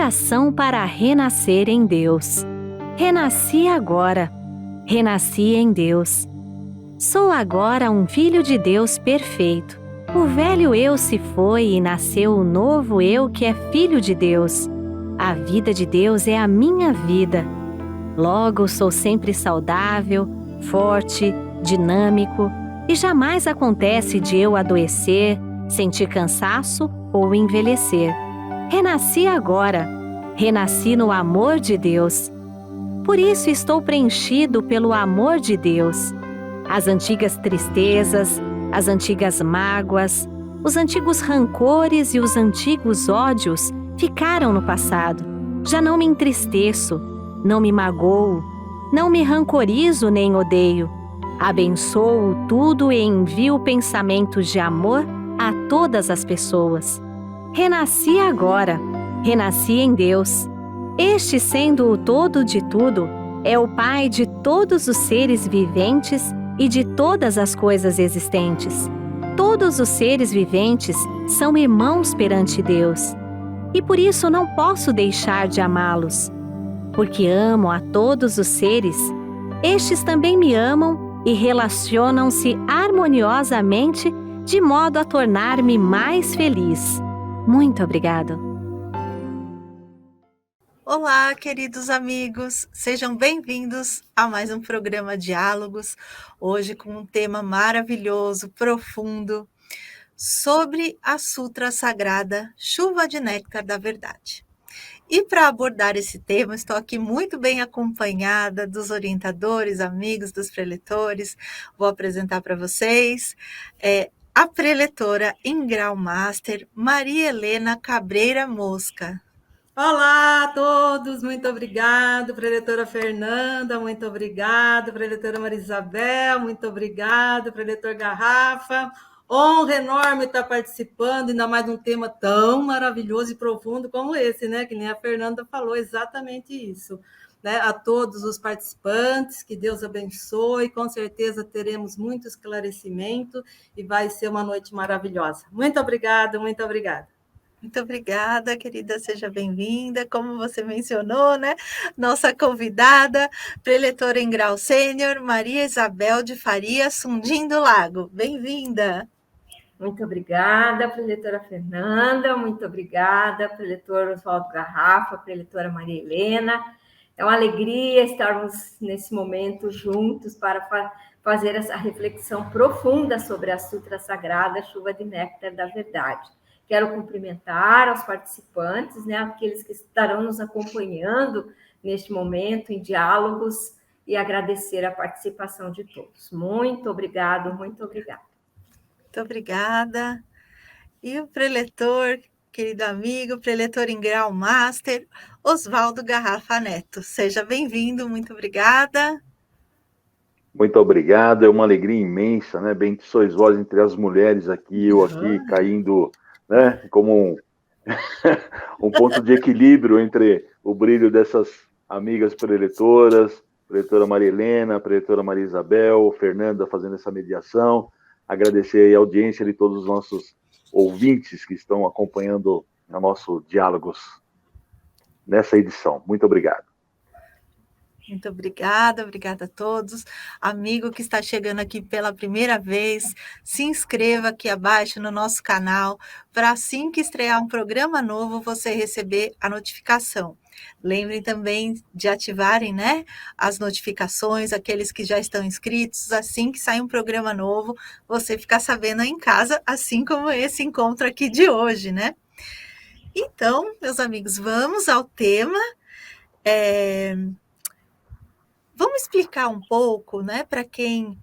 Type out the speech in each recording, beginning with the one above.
oração para renascer em Deus. Renasci agora. Renasci em Deus. Sou agora um filho de Deus perfeito. O velho eu se foi e nasceu o novo eu que é filho de Deus. A vida de Deus é a minha vida. Logo, sou sempre saudável, forte, dinâmico, e jamais acontece de eu adoecer, sentir cansaço ou envelhecer. Renasci agora. Renasci no amor de Deus. Por isso estou preenchido pelo amor de Deus. As antigas tristezas, as antigas mágoas, os antigos rancores e os antigos ódios ficaram no passado. Já não me entristeço, não me magoo, não me rancorizo nem odeio. Abençoo tudo e envio pensamentos de amor a todas as pessoas. Renasci agora, renasci em Deus. Este, sendo o todo de tudo, é o Pai de todos os seres viventes e de todas as coisas existentes. Todos os seres viventes são irmãos perante Deus. E por isso não posso deixar de amá-los. Porque amo a todos os seres, estes também me amam e relacionam-se harmoniosamente de modo a tornar-me mais feliz. Muito obrigado. Olá, queridos amigos, sejam bem-vindos a mais um programa Diálogos, hoje com um tema maravilhoso, profundo, sobre a Sutra Sagrada Chuva de Néctar da Verdade. E para abordar esse tema, estou aqui muito bem acompanhada dos orientadores, amigos dos preletores. Vou apresentar para vocês a preletora em grau master, Maria Helena Cabreira Mosca. Olá a todos, muito obrigado, preletora Fernanda, muito obrigado, preletora Maria Isabel, muito obrigado, preletor Garrafa. Honra enorme estar participando, ainda mais de um tema tão maravilhoso e profundo como esse, né? Que nem a Fernanda falou, exatamente isso. Né? A todos os participantes, que Deus abençoe, com certeza teremos muito esclarecimento e vai ser uma noite maravilhosa. Muito obrigada, muito obrigada. Muito obrigada, querida, seja bem-vinda. Como você mencionou, né? Nossa convidada, preletora em grau sênior, Maria Isabel de Faria Sundim do Lago. Bem-vinda. Muito obrigada, preletora Fernanda, muito obrigada, preletor Oswaldo Garrafa, preletora Maria Helena. É uma alegria estarmos nesse momento juntos para fazer essa reflexão profunda sobre a Sutra Sagrada Chuva de Néctar da Verdade. Quero cumprimentar aos participantes, né, aqueles que estarão nos acompanhando neste momento em diálogos e agradecer a participação de todos. Muito obrigado, muito obrigada. Muito obrigada. E o preletor, querido amigo, preletor em grau master, Oswaldo Garrafa Neto. Seja bem-vindo, muito obrigada. Muito obrigado, é uma alegria imensa, né? Bem, sois vós entre as mulheres aqui, eu aqui caindo, né? Como um ponto de equilíbrio entre o brilho dessas amigas preletoras, preletora Maria Helena, preletora Maria Isabel, Fernanda fazendo essa mediação. Agradecer aí a audiência de todos os nossos ouvintes que estão acompanhando o nosso Diálogos nessa edição. Muito obrigado. Muito obrigada a todos. Amigo que está chegando aqui pela primeira vez, se inscreva aqui abaixo no nosso canal, para assim que estrear um programa novo, você receber a notificação. Lembrem também de ativarem, né, as notificações, aqueles que já estão inscritos, assim que sai um programa novo, você ficar sabendo em casa, assim como esse encontro aqui de hoje, né? Então, meus amigos, vamos ao tema. Vamos explicar um pouco, né, para quem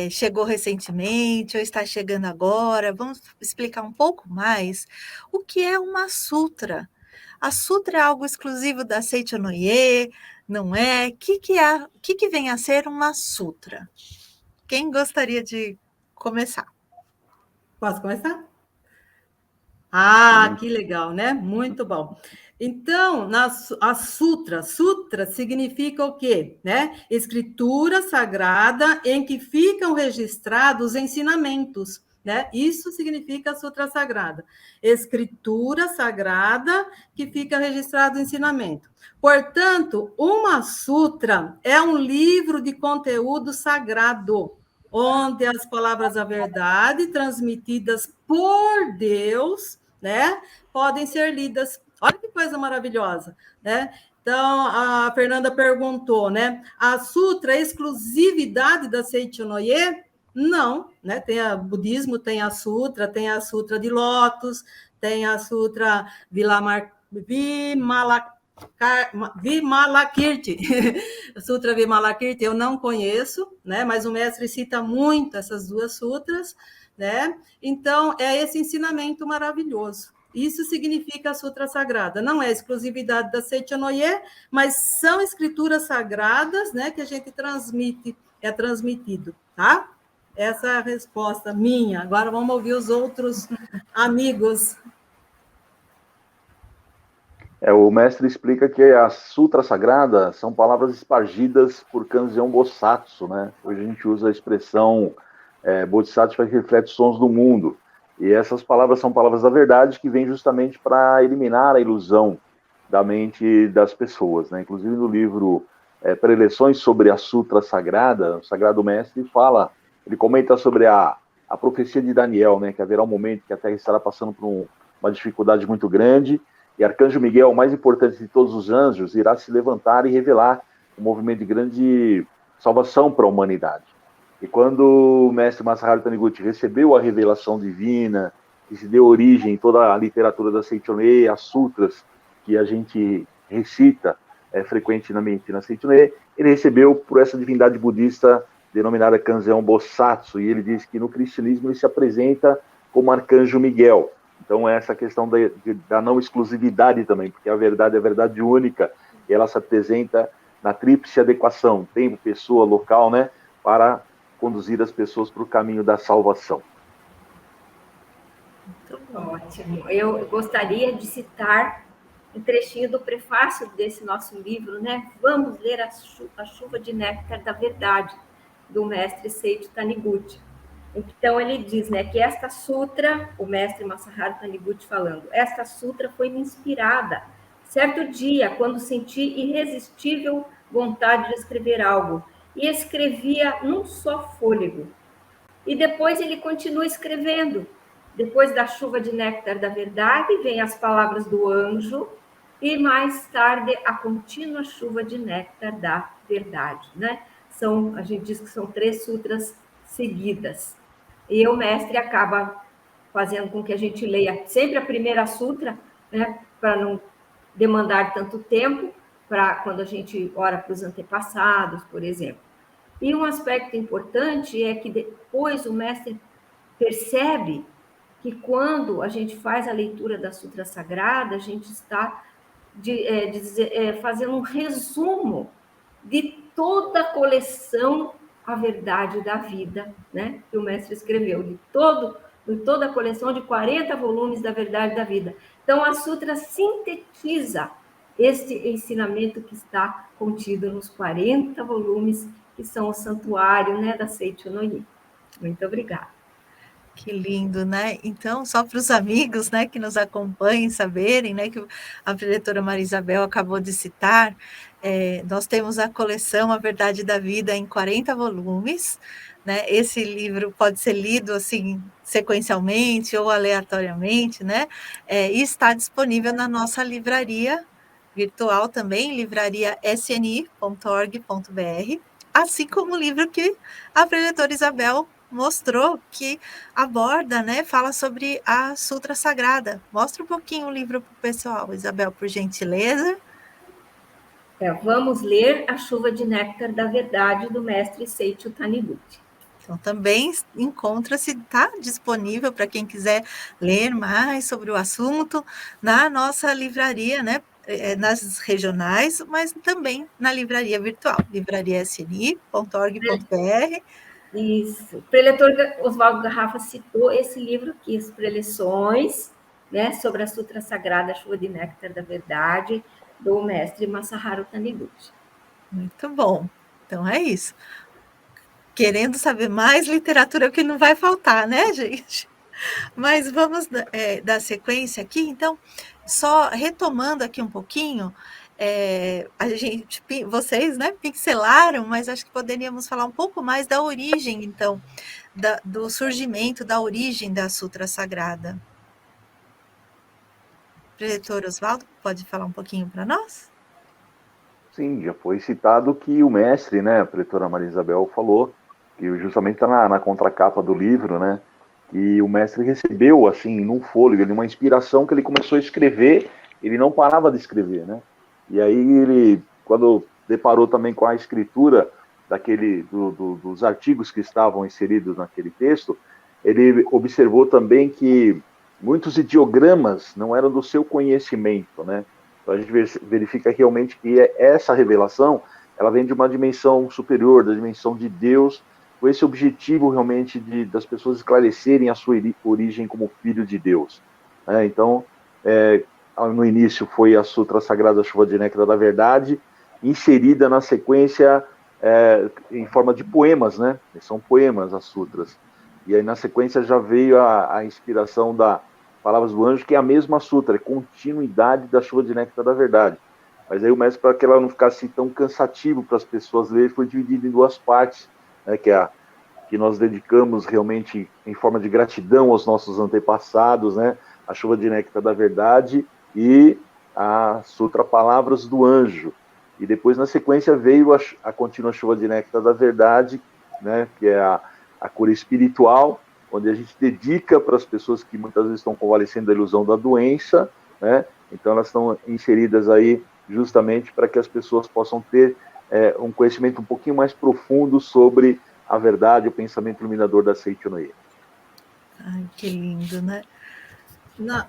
chegou recentemente ou está chegando agora, vamos explicar um pouco mais o que é uma sutra. A sutra é algo exclusivo da Seichonoye, não é? O que vem a ser uma sutra? Quem gostaria de começar? Posso começar? Ah, que legal, né? Muito bom. Então, a sutra significa o quê? Né? Escritura sagrada em que ficam registrados os ensinamentos, né? Isso significa sutra sagrada. Escritura sagrada que fica registrado o ensinamento. Portanto, uma sutra é um livro de conteúdo sagrado, onde as palavras da verdade, transmitidas por Deus, né, podem ser lidas. Olha que coisa maravilhosa, né? Então, a Fernanda perguntou, né? A sutra é exclusividade da Seichonoye? Não, né? Tem o budismo, tem a sutra de Lótus, tem a sutra Vimalakirti. Sutra Vimalakirti eu não conheço, né? Mas o mestre cita muito essas duas sutras, né? Então, é esse ensinamento maravilhoso. Isso significa a sutra sagrada. Não é exclusividade da Seichonoye, mas são escrituras sagradas, né? Que a gente transmite, é transmitido, tá? Essa é a resposta minha. Agora vamos ouvir os outros amigos. O mestre explica que a sutra sagrada são palavras espargidas por Kanzeon Bosatsu, né? Hoje a gente usa a expressão Bodhisattva que reflete os sons do mundo. E essas palavras são palavras da verdade que vêm justamente para eliminar a ilusão da mente das pessoas, né? Inclusive no livro Preleções sobre a Sutra Sagrada, o Sagrado Mestre ele comenta sobre a profecia de Daniel, né? Que haverá um momento que a Terra estará passando por uma dificuldade muito grande, e Arcanjo Miguel, o mais importante de todos os anjos, irá se levantar e revelar um movimento de grande salvação para a humanidade. E quando o mestre Masaharu Taniguchi recebeu a revelação divina, que se deu origem em toda a literatura da Seichonoye, as sutras que a gente recita frequentemente na Seichonoye, ele recebeu por essa divindade budista denominada Kanzeon Bosatsu, e ele diz que no cristianismo ele se apresenta como Arcanjo Miguel. Então, essa questão da não exclusividade também, porque a verdade é a verdade única, e ela se apresenta na tríplice adequação, tempo, pessoa, local, né, para conduzir as pessoas para o caminho da salvação. Muito ótimo. Eu gostaria de citar um trechinho do prefácio desse nosso livro, né? Vamos ler a chuva de néctar da verdade, do mestre Seiichi Taniguchi. Então, ele diz, né, que esta sutra, o mestre Masaharu Taniguchi falando, esta sutra foi me inspirada certo dia, quando senti irresistível vontade de escrever algo, e escrevia num só fôlego. E depois ele continua escrevendo. Depois da chuva de néctar da verdade, vem as palavras do anjo, e mais tarde a contínua chuva de néctar da verdade, né? A gente diz que são 3 sutras seguidas. E o mestre acaba fazendo com que a gente leia sempre a primeira sutra, né, para não demandar tanto tempo, para quando a gente ora para os antepassados, por exemplo. E um aspecto importante é que depois o mestre percebe que quando a gente faz a leitura da sutra sagrada, a gente está fazendo um resumo de toda a coleção A Verdade da Vida, né? Que o mestre escreveu, de toda a coleção de 40 volumes da Verdade da Vida. Então, a sutra sintetiza este ensinamento que está contido nos 40 volumes, que são o santuário, né, da Seichonoye. Muito obrigada. Que lindo, né? Então, só para os amigos, né, que nos acompanhem saberem, né, que a preletora Maria Isabel acabou de citar, nós temos a coleção A Verdade da Vida em 40 volumes, né? Esse livro pode ser lido assim sequencialmente ou aleatoriamente, né? E está disponível na nossa livraria virtual também, livrariasni.org.br, assim como o livro que a preletora Isabel mostrou, que aborda, né, fala sobre a Sutra Sagrada. Mostra um pouquinho o livro para o pessoal, Isabel, por gentileza. Vamos ler A Chuva de Néctar da Verdade, do mestre Seiichi Taniguchi. Então, também encontra-se, está disponível para quem quiser ler mais sobre o assunto na nossa livraria, né, nas regionais, mas também na livraria virtual, livrariasni.org.br. Isso. O preletor Oswaldo Garrafa citou esse livro aqui, as preleções, né, sobre a Sutra Sagrada, a Chuva de Néctar da Verdade, do mestre Masaharu Taniguchi. Muito bom. Então, é isso. querendo saber mais literatura, que não vai faltar, né, gente? Mas vamos dar sequência aqui, então, só retomando aqui um pouquinho, vocês, né, pincelaram, mas acho que poderíamos falar um pouco mais da origem, então, do surgimento, da origem da Sutra Sagrada. Preletor Oswaldo, pode falar um pouquinho para nós? Sim, já foi citado que o mestre, né, a preletora Maria Isabel falou, que justamente está na contracapa do livro, né, que o mestre recebeu, assim, num fôlego, uma inspiração que ele começou a escrever, ele não parava de escrever, né, e aí ele, quando deparou também com a escritura dos artigos que estavam inseridos naquele texto, ele observou também que muitos ideogramas não eram do seu conhecimento, né, então a gente verifica realmente que essa revelação, ela vem de uma dimensão superior, da dimensão de Deus, com esse objetivo realmente das pessoas esclarecerem a sua origem como filho de Deus. Então, no início foi a Sutra Sagrada Chuva de Néctar da Verdade, inserida na sequência em forma de poemas, né? São poemas as sutras. E aí na sequência já veio a inspiração da Palavras do Anjo, que é a mesma sutra, é continuidade da Chuva de Néctar da Verdade. Mas aí o mestre, para que ela não ficasse tão cansativo para as pessoas lerem, foi dividido em duas partes, né, que nós dedicamos realmente em forma de gratidão aos nossos antepassados, né, a Chuva de Néctar da Verdade e a Sutra Palavras do Anjo. E depois, na sequência, veio a contínua Chuva de Néctar da Verdade, né, que é a cura espiritual, onde a gente dedica para as pessoas que muitas vezes estão convalescendo da ilusão da doença, né? Então elas estão inseridas aí justamente para que as pessoas possam ter um conhecimento um pouquinho mais profundo sobre a verdade, o pensamento iluminador da Seichonoye. Ai, que lindo, né?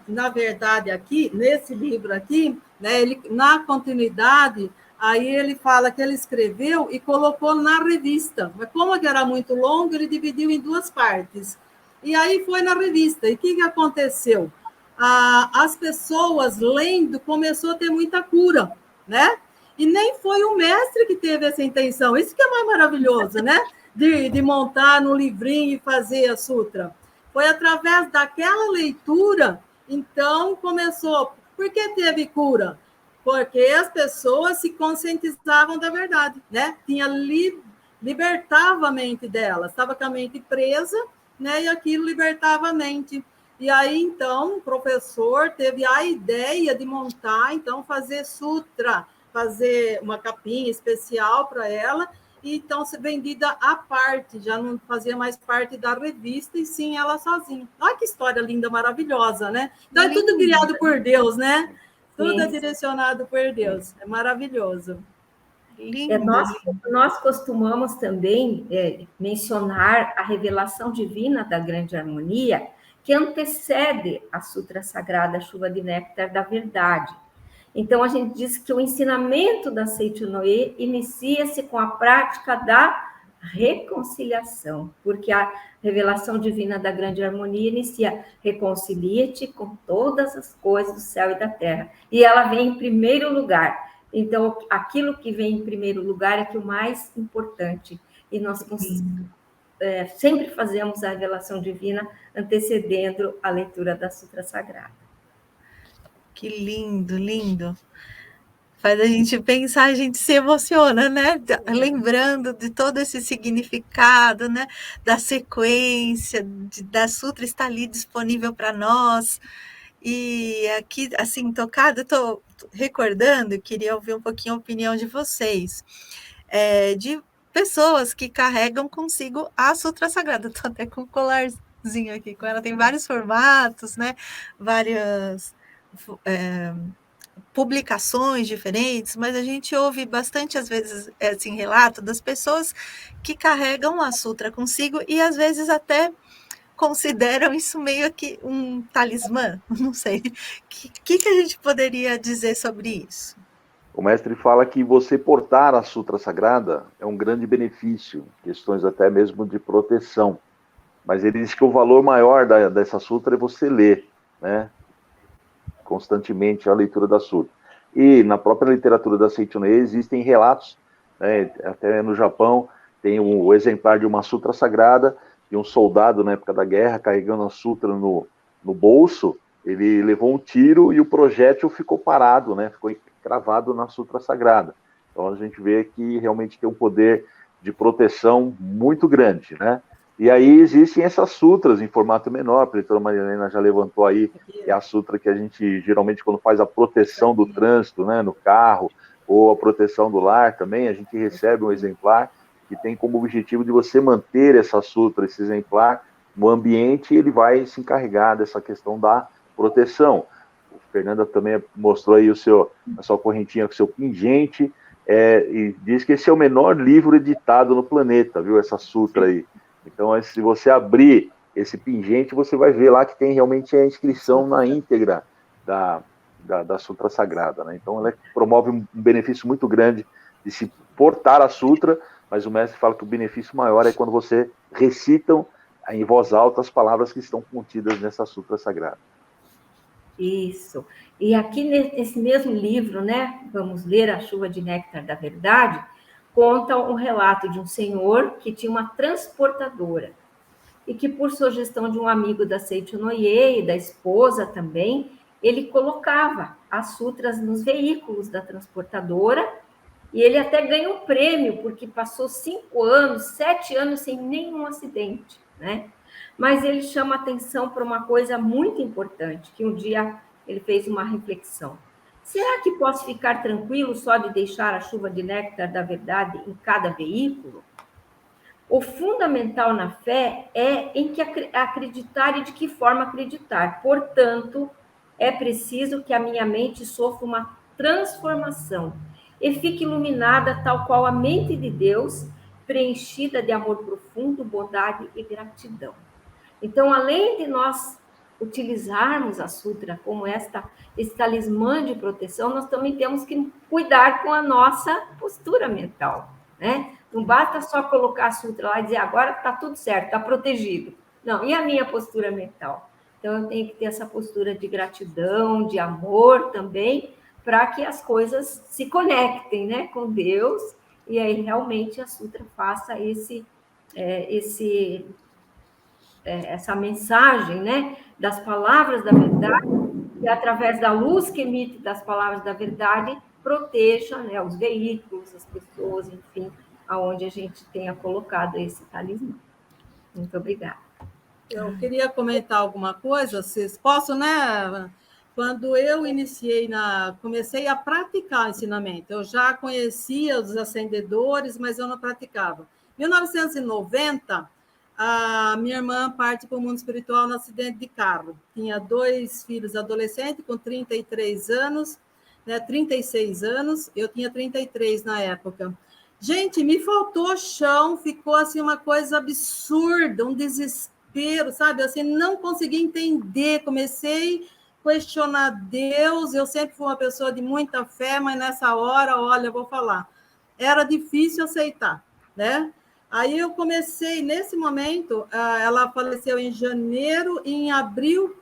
Na verdade, aqui, nesse livro aqui, né, ele, na continuidade, aí ele fala que ele escreveu e colocou na revista. Mas como que era muito longo, ele dividiu em duas partes. E aí foi na revista. E o que aconteceu? As pessoas lendo começou a ter muita cura, né? E nem foi o mestre que teve essa intenção. Isso que é mais maravilhoso, né? De montar no livrinho e fazer a sutra. Foi através daquela leitura, então começou. Por que teve cura? Porque as pessoas se conscientizavam da verdade, né? Libertava a mente delas, estava com a mente presa, né? E aquilo libertava a mente. E aí, então, o professor teve a ideia de montar, então, fazer sutra, fazer uma capinha especial para ela, e então ser vendida à parte, já não fazia mais parte da revista, e sim ela sozinha. Olha que história linda, maravilhosa, né? Então, é tudo criado por Deus, né? Tudo é direcionado por Deus. É maravilhoso. Nós costumamos também mencionar a revelação divina da Grande Harmonia, que antecede a Sutra Sagrada Chuva de Néctar da Verdade. Então, a gente diz que o ensinamento da Seichonoye inicia-se com a prática da reconciliação, porque a revelação divina da Grande Harmonia inicia: reconcilia-te com todas as coisas do céu e da terra. E ela vem em primeiro lugar. Então, aquilo que vem em primeiro lugar é que o mais importante. E nós sempre fazemos a revelação divina antecedendo a leitura da Sutra Sagrada. Que lindo, lindo. Faz a gente pensar, a gente se emociona, né? Lembrando de todo esse significado, né? Da sequência, da Sutra estar ali disponível para nós. E aqui, assim, tocada, estou recordando, queria ouvir um pouquinho a opinião de vocês, de pessoas que carregam consigo a Sutra Sagrada. Estou até com um colarzinho aqui com ela, tem vários formatos, né? Várias publicações diferentes, mas a gente ouve bastante, às vezes, assim, relato das pessoas que carregam a Sutra consigo e, às vezes, até consideram isso meio que um talismã, não sei. O que a gente poderia dizer sobre isso? O mestre fala que você portar a Sutra Sagrada é um grande benefício, questões até mesmo de proteção. Mas ele diz que o valor maior dessa Sutra é você ler, né? Constantemente a leitura da Sutra. E na própria literatura da Seichonoye existem relatos, né, até no Japão, tem o exemplar de uma sutra sagrada, e um soldado na época da guerra, carregando a sutra no bolso, ele levou um tiro e o projétil ficou parado, né? Ficou cravado na sutra sagrada. Então a gente vê que realmente tem um poder de proteção muito grande, né? E aí existem essas sutras em formato menor, a professora Marilena já levantou aí, que é a sutra que a gente geralmente quando faz a proteção do trânsito, né, no carro, ou a proteção do lar também, a gente recebe um exemplar que tem como objetivo de você manter essa sutra, esse exemplar, no ambiente, e ele vai se encarregar dessa questão da proteção. O Fernanda também mostrou aí a sua correntinha com o seu pingente, e diz que esse é o menor livro editado no planeta, viu, essa sutra aí. Então, se você abrir esse pingente, você vai ver lá que tem realmente a inscrição na íntegra da sutra sagrada, né? Então, ela promove um benefício muito grande de se portar a sutra, mas o mestre fala que o benefício maior é quando você recitam em voz alta as palavras que estão contidas nessa sutra sagrada. Isso. E aqui nesse mesmo livro, né, vamos ler A Chuva de Néctar da Verdade, conta um relato de um senhor que tinha uma transportadora e que, por sugestão de um amigo da Seiichi Noye e da esposa também, ele colocava as sutras nos veículos da transportadora e ele até ganhou um prêmio, porque passou 5 anos, 7 anos sem nenhum acidente, né? Mas ele chama atenção para uma coisa muito importante, que um dia ele fez uma reflexão. Será que posso ficar tranquilo só de deixar a chuva de néctar da verdade em cada veículo? O fundamental na fé é em que acreditar e de que forma acreditar. Portanto, é preciso que a minha mente sofra uma transformação e fique iluminada tal qual a mente de Deus, preenchida de amor profundo, bondade e gratidão. Então, além de nós utilizarmos a sutra como esse talismã de proteção, nós também temos que cuidar com a nossa postura mental, né? Não basta só colocar a sutra lá e dizer agora está tudo certo, está protegido. Não, e a minha postura mental? Então, eu tenho que ter essa postura de gratidão, de amor também, para que as coisas se conectem, né, com Deus, e aí realmente a sutra faça essa mensagem, né, das palavras da verdade, e através da luz que emite das palavras da verdade, proteja, né, os veículos, as pessoas, enfim, aonde a gente tenha colocado esse talismã. Muito obrigada. Eu queria comentar alguma coisa, vocês posso, né? Quando eu comecei a praticar o ensinamento, eu já conhecia os acendedores, mas eu não praticava. Em 1990, a minha irmã parte para o mundo espiritual no acidente de carro. Tinha 2 filhos adolescentes com 33 anos, né, 36 anos, eu tinha 33 na época. Gente, me faltou chão, ficou assim uma coisa absurda, um desespero, sabe? Assim, não consegui entender, comecei a questionar Deus, eu sempre fui uma pessoa de muita fé, mas nessa hora, olha, eu vou falar, era difícil aceitar, né? Aí eu comecei, nesse momento, ela faleceu em janeiro, e em abril,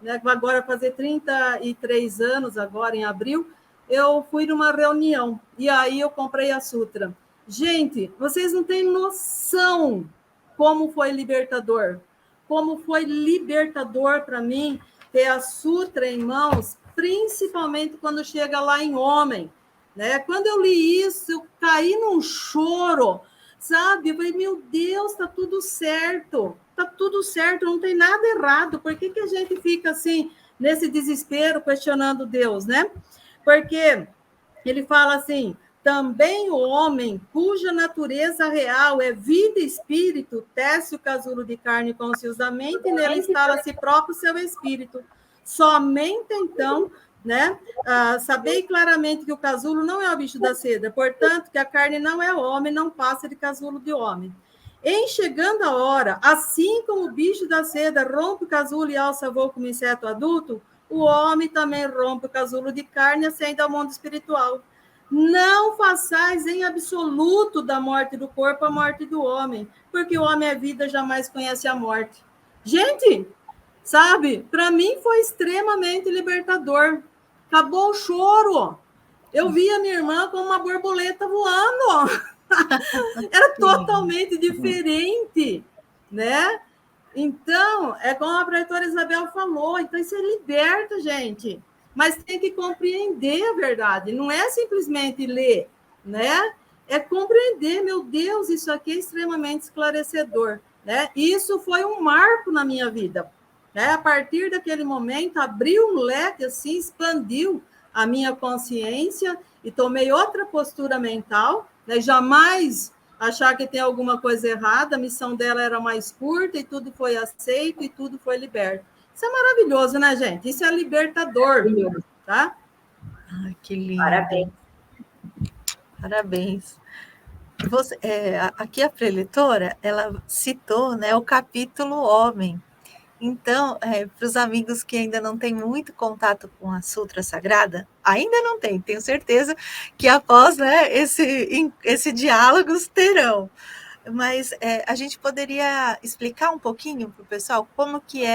né, agora fazer 33 anos, agora em abril, eu fui numa reunião, e aí eu comprei a sutra. Gente, vocês não têm noção como foi libertador para mim ter a sutra em mãos, principalmente quando chega lá em homem, né? Quando eu li isso, eu caí num choro, sabe? Eu falei, meu Deus, tá tudo certo, não tem nada errado, por que a gente fica assim, nesse desespero, questionando Deus, né? Porque ele fala assim, também o homem, cuja natureza real é vida e espírito, tece o casulo de carne conciosamente, e nele instala a si próprio seu espírito. Somente então, né, sabei claramente que o casulo não é o bicho da seda, portanto, que a carne não é homem, não passa de casulo de homem. Em chegando a hora, assim como o bicho da seda rompe o casulo e alça voo como inseto adulto, o homem também rompe o casulo de carne e ascende ao mundo espiritual. Não façais em absoluto da morte do corpo a morte do homem, porque o homem é vida, jamais conhece a morte. Gente, sabe, para mim foi extremamente libertador. Acabou o choro. Eu vi a minha irmã como uma borboleta voando. Era totalmente diferente, né? Então, é como a preletora Isabel falou, então isso é liberta, gente. Mas tem que compreender a verdade, não é simplesmente ler, né? É compreender, meu Deus, isso aqui é extremamente esclarecedor, né? Isso foi um marco na minha vida, né? A partir daquele momento, abriu um leque, assim, expandiu a minha consciência e tomei outra postura mental, né? Jamais achar que tem alguma coisa errada, a missão dela era mais curta e tudo foi aceito e tudo foi liberto. Isso é maravilhoso, né, gente? Isso é libertador, tá? Ai, que lindo. Parabéns. Parabéns. Você, aqui a preletora, ela citou, né, o capítulo Homem. Então, para os amigos que ainda não têm muito contato com a Sutra Sagrada, ainda não tem, tenho certeza que após, né, esse diálogos terão. Mas a gente poderia explicar um pouquinho para o pessoal como que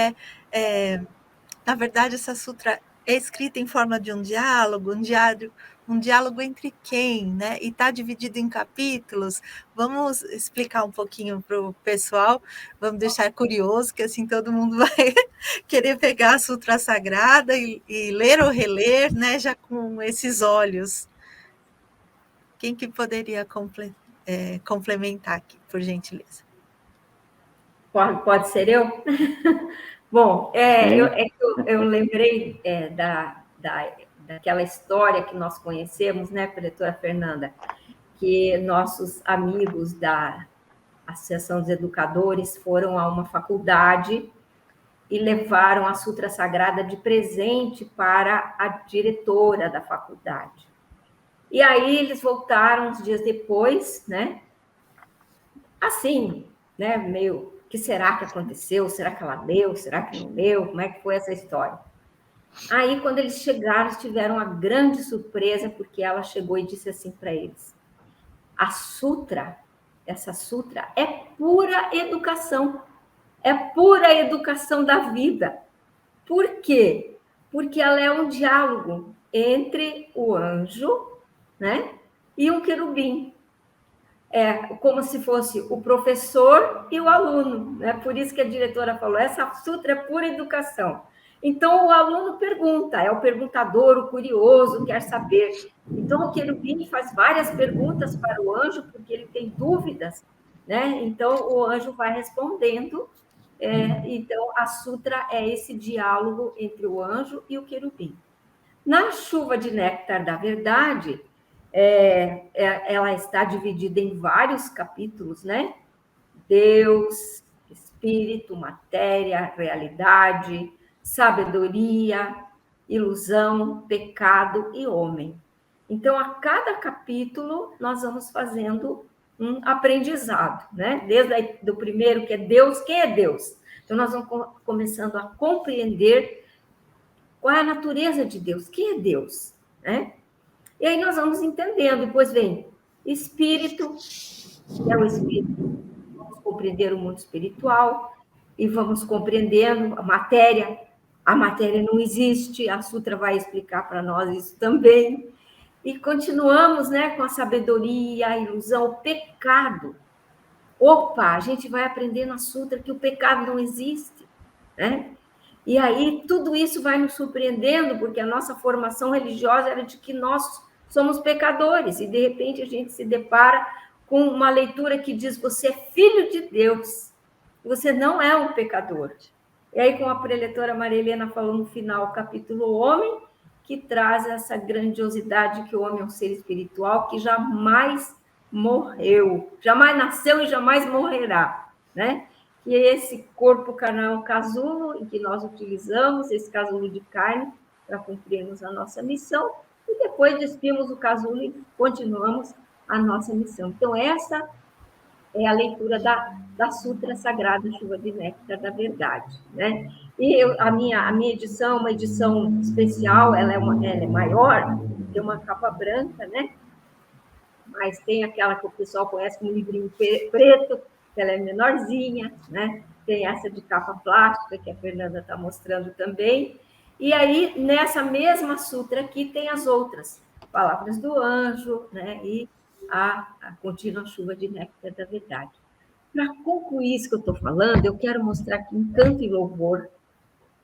na verdade, essa sutra é escrita em forma de um diálogo entre quem, né? E está dividido em capítulos. Vamos explicar um pouquinho para o pessoal, vamos deixar curioso, que assim todo mundo vai querer pegar a Sutra Sagrada e ler ou reler, né? Já com esses olhos. Quem que poderia complementar aqui, por gentileza? Pode ser eu? Bom, eu lembrei daquela história que nós conhecemos, né, preletora Fernanda, que nossos amigos da Associação dos Educadores foram a uma faculdade e levaram a Sutra Sagrada de presente para a diretora da faculdade. E aí eles voltaram uns dias depois, né? Assim, né? Meio, o que será que aconteceu? Será que ela leu? Será que não leu? Como é que foi essa história? Aí, quando eles chegaram, eles tiveram uma grande surpresa, porque ela chegou e disse assim para eles: essa sutra é pura educação. É pura educação da vida. Por quê? Porque ela é um diálogo entre o anjo, né, e um querubim. É como se fosse o professor e o aluno, né? Por isso que a diretora falou, essa sutra é pura educação. Então, o aluno pergunta, é o perguntador, o curioso, quer saber. Então, o querubim faz várias perguntas para o anjo, porque ele tem dúvidas, né? Então, o anjo vai respondendo. Então, a sutra é esse diálogo entre o anjo e o querubim. Na Chuva de Néctar da Verdade, ela está dividida em vários capítulos, né? Deus, espírito, matéria, realidade, sabedoria, ilusão, pecado e homem. Então, a cada capítulo, nós vamos fazendo um aprendizado, né? Desde o primeiro, que é Deus, quem é Deus? Então, nós vamos começando a compreender qual é a natureza de Deus, quem é Deus, né? E aí nós vamos entendendo, depois vem espírito, que é o espírito, vamos compreender o mundo espiritual, e vamos compreendendo a matéria não existe, a Sutra vai explicar para nós isso também, e continuamos, né, com a sabedoria, a ilusão, o pecado. Opa, a gente vai aprender na Sutra que o pecado não existe, né? E aí tudo isso vai nos surpreendendo, porque a nossa formação religiosa era de que nós somos pecadores, e de repente a gente se depara com uma leitura que diz: você é filho de Deus, você não é um pecador. E aí, como a preletora Maria Helena falou no final, o capítulo Homem, que traz essa grandiosidade que o homem é um ser espiritual que jamais morreu, jamais nasceu e jamais morrerá, né? Que esse corpo carnal é um casulo em que nós utilizamos esse casulo de carne para cumprirmos a nossa missão, e depois despimos o casulo e continuamos a nossa missão. Então, essa é a leitura da Sutra Sagrada Chuva de Néctar da Verdade, né? E a minha edição é uma edição especial, ela é maior, tem uma capa branca, né? Mas tem aquela que o pessoal conhece como livrinho preto, que ela é menorzinha, né? Tem essa de capa plástica, que a Fernanda está mostrando também. E aí, nessa mesma sutra aqui, tem as outras palavras do anjo, né? E a contínua chuva de néctar da verdade. Para concluir isso que eu estou falando, eu quero mostrar aqui um canto e louvor,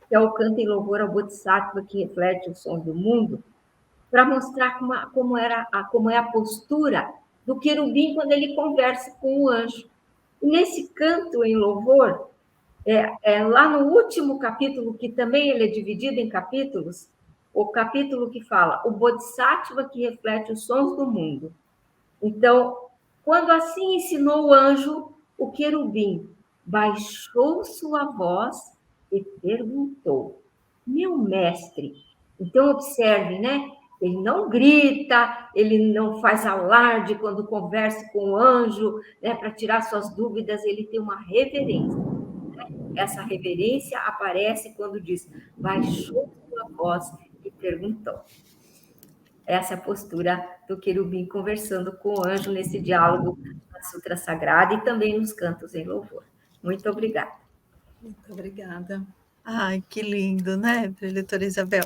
que é o canto e louvor ao Bodhisattva que reflete o som do mundo, para mostrar como é a postura do querubim quando ele conversa com o anjo. E nesse canto em louvor, lá no último capítulo, que também ele é dividido em capítulos, o capítulo que fala o Bodhisattva que reflete os sons do mundo. Então, quando assim ensinou o anjo, o querubim baixou sua voz e perguntou: meu mestre. Então, observe, né? Ele não grita, ele não faz alarde quando conversa com o anjo, né, para tirar suas dúvidas, ele tem uma reverência. Essa reverência aparece quando diz: baixou sua voz e perguntou. Essa é a postura do querubim conversando com o anjo nesse diálogo na Sutra Sagrada e também nos cantos em louvor. Muito obrigada. Muito obrigada. Ai, que lindo, né, preletora Isabel?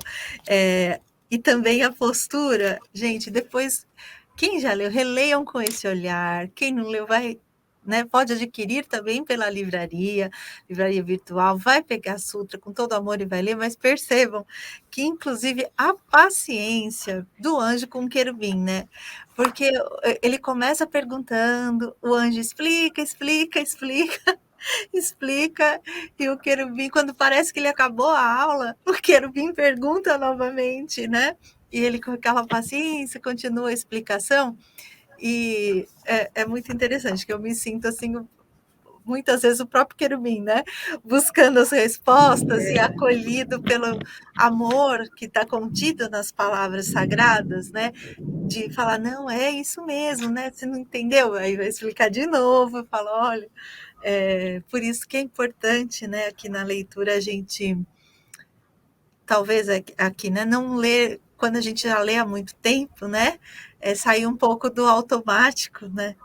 E também a postura, gente, depois, quem já leu, releiam com esse olhar, quem não leu vai, né, pode adquirir também pela livraria virtual, vai pegar a sutra com todo amor e vai ler, mas percebam que, inclusive, a paciência do anjo com o querubim, né? Porque ele começa perguntando, o anjo explica, e o querubim, quando parece que ele acabou a aula, o querubim pergunta novamente, né? E ele, com aquela paciência, continua a explicação. E é muito interessante, que eu me sinto assim, muitas vezes o próprio querubim, né? Buscando as respostas e acolhido pelo amor que está contido nas palavras sagradas, né? De falar, não, é isso mesmo, né? Você não entendeu? Aí vai explicar de novo, eu falo, olha, por isso que é importante, né? Aqui na leitura a gente, talvez aqui, né? Não ler, quando a gente já lê há muito tempo, né? Sair um pouco do automático, né?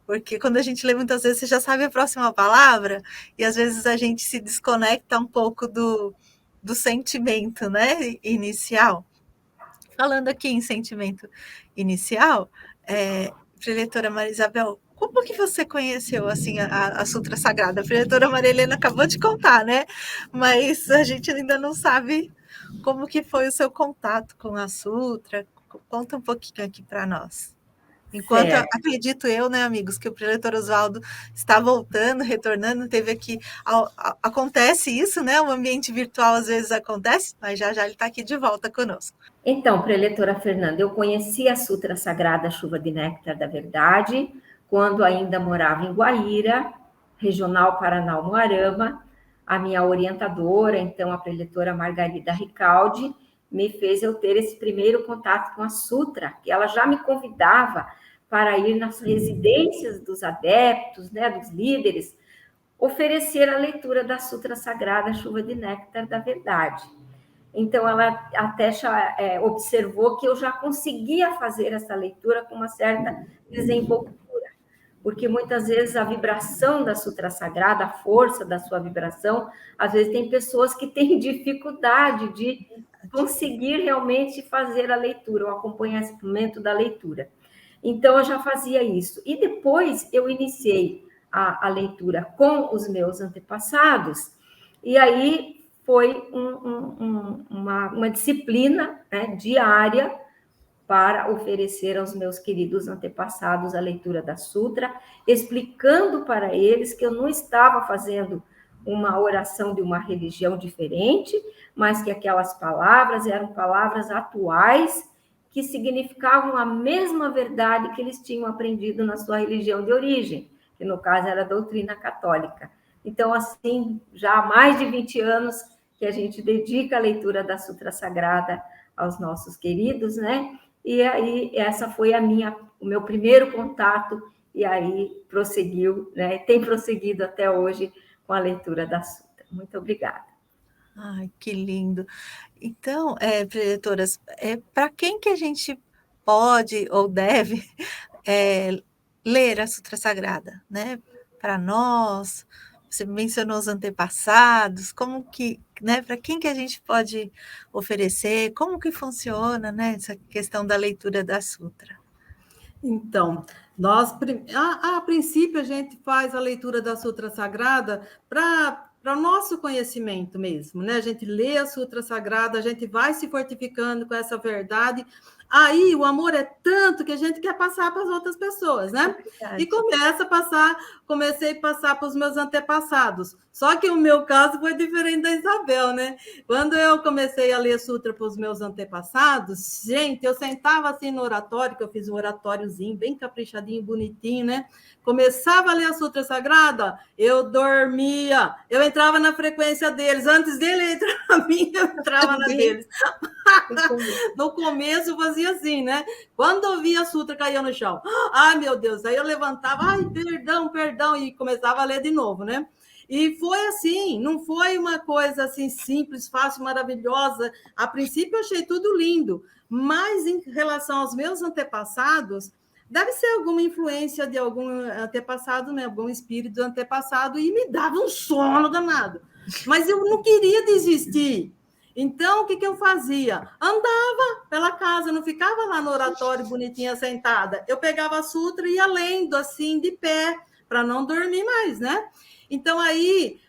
Porque quando a gente lê muitas vezes, você já sabe a próxima palavra, e às vezes a gente se desconecta um pouco do sentimento, né, inicial. Falando aqui em sentimento inicial, preletora Maria Isabel, como que você conheceu assim a Sutra Sagrada? A preletora Maria Helena acabou de contar, né? Mas a gente ainda não sabe como que foi o seu contato com a Sutra. Conta um pouquinho aqui para nós. Enquanto, acredito eu, né, amigos, que o preletor Oswaldo está voltando, retornando, teve aqui, acontece isso, né, o ambiente virtual às vezes acontece, mas já ele está aqui de volta conosco. Então, preletora Fernanda, eu conheci a Sutra Sagrada Chuva de Néctar da Verdade, quando ainda morava em Guaíra, Regional Paraná-Umuarama. A minha orientadora, então a preletora Margarida Ricaldi, me fez eu ter esse primeiro contato com a Sutra, que ela já me convidava para ir nas residências dos adeptos, né, dos líderes, oferecer a leitura da Sutra Sagrada Chuva de Néctar da Verdade. Então, ela até observou que eu já conseguia fazer essa leitura com uma certa desenvoltura, porque muitas vezes a vibração da Sutra Sagrada, a força da sua vibração, às vezes tem pessoas que têm dificuldade de conseguir realmente fazer a leitura, o acompanhamento da leitura. Então, eu já fazia isso. E depois eu iniciei a leitura com os meus antepassados, e aí foi uma disciplina, né, diária para oferecer aos meus queridos antepassados a leitura da Sutra, explicando para eles que eu não estava fazendo uma oração de uma religião diferente, mas que aquelas palavras eram palavras atuais que significavam a mesma verdade que eles tinham aprendido na sua religião de origem, que no caso era a doutrina católica. Então, assim, já há mais de 20 anos que a gente dedica a leitura da Sutra Sagrada aos nossos queridos, né? E aí, essa foi o meu primeiro contato, e aí prosseguiu, né? Tem prosseguido até hoje com a leitura da Sutra. Muito obrigada. Ai, que lindo. Então, preletoras, para quem que a gente pode ou deve ler a Sutra Sagrada, né? Para nós, você mencionou os antepassados, como que, né? Para quem que a gente pode oferecer, como que funciona, né? Essa questão da leitura da Sutra. Então, a princípio, a gente faz a leitura da Sutra Sagrada para o nosso conhecimento mesmo, né? A gente lê a Sutra Sagrada, a gente vai se fortificando com essa verdade. Aí o amor é tanto que a gente quer passar para as outras pessoas, né? E comecei a passar para os meus antepassados. Só que o meu caso foi diferente da Isabel, né? Quando eu comecei a ler Sutra para os meus antepassados, gente, eu sentava assim no oratório, que eu fiz um oratóriozinho bem caprichadinho, bonitinho, né? Começava a ler a Sutra Sagrada, eu dormia, eu entrava na frequência deles, antes dele entrar na minha, eu entrava na deles. No começo fazia assim, né? Quando eu via a Sutra, caía no chão. Ai, meu Deus, aí eu levantava, ai, perdão, e começava a ler de novo, né? E foi assim, não foi uma coisa assim simples, fácil, maravilhosa. A princípio eu achei tudo lindo, mas em relação aos meus antepassados, deve ser alguma influência de algum antepassado, né? Algum espírito antepassado, e me dava um sono danado. Mas eu não queria desistir. Então, o que eu fazia? Andava pela casa, não ficava lá no oratório bonitinha sentada. Eu pegava a Sutra e ia lendo assim, de pé, para não dormir mais, né? Então, aí,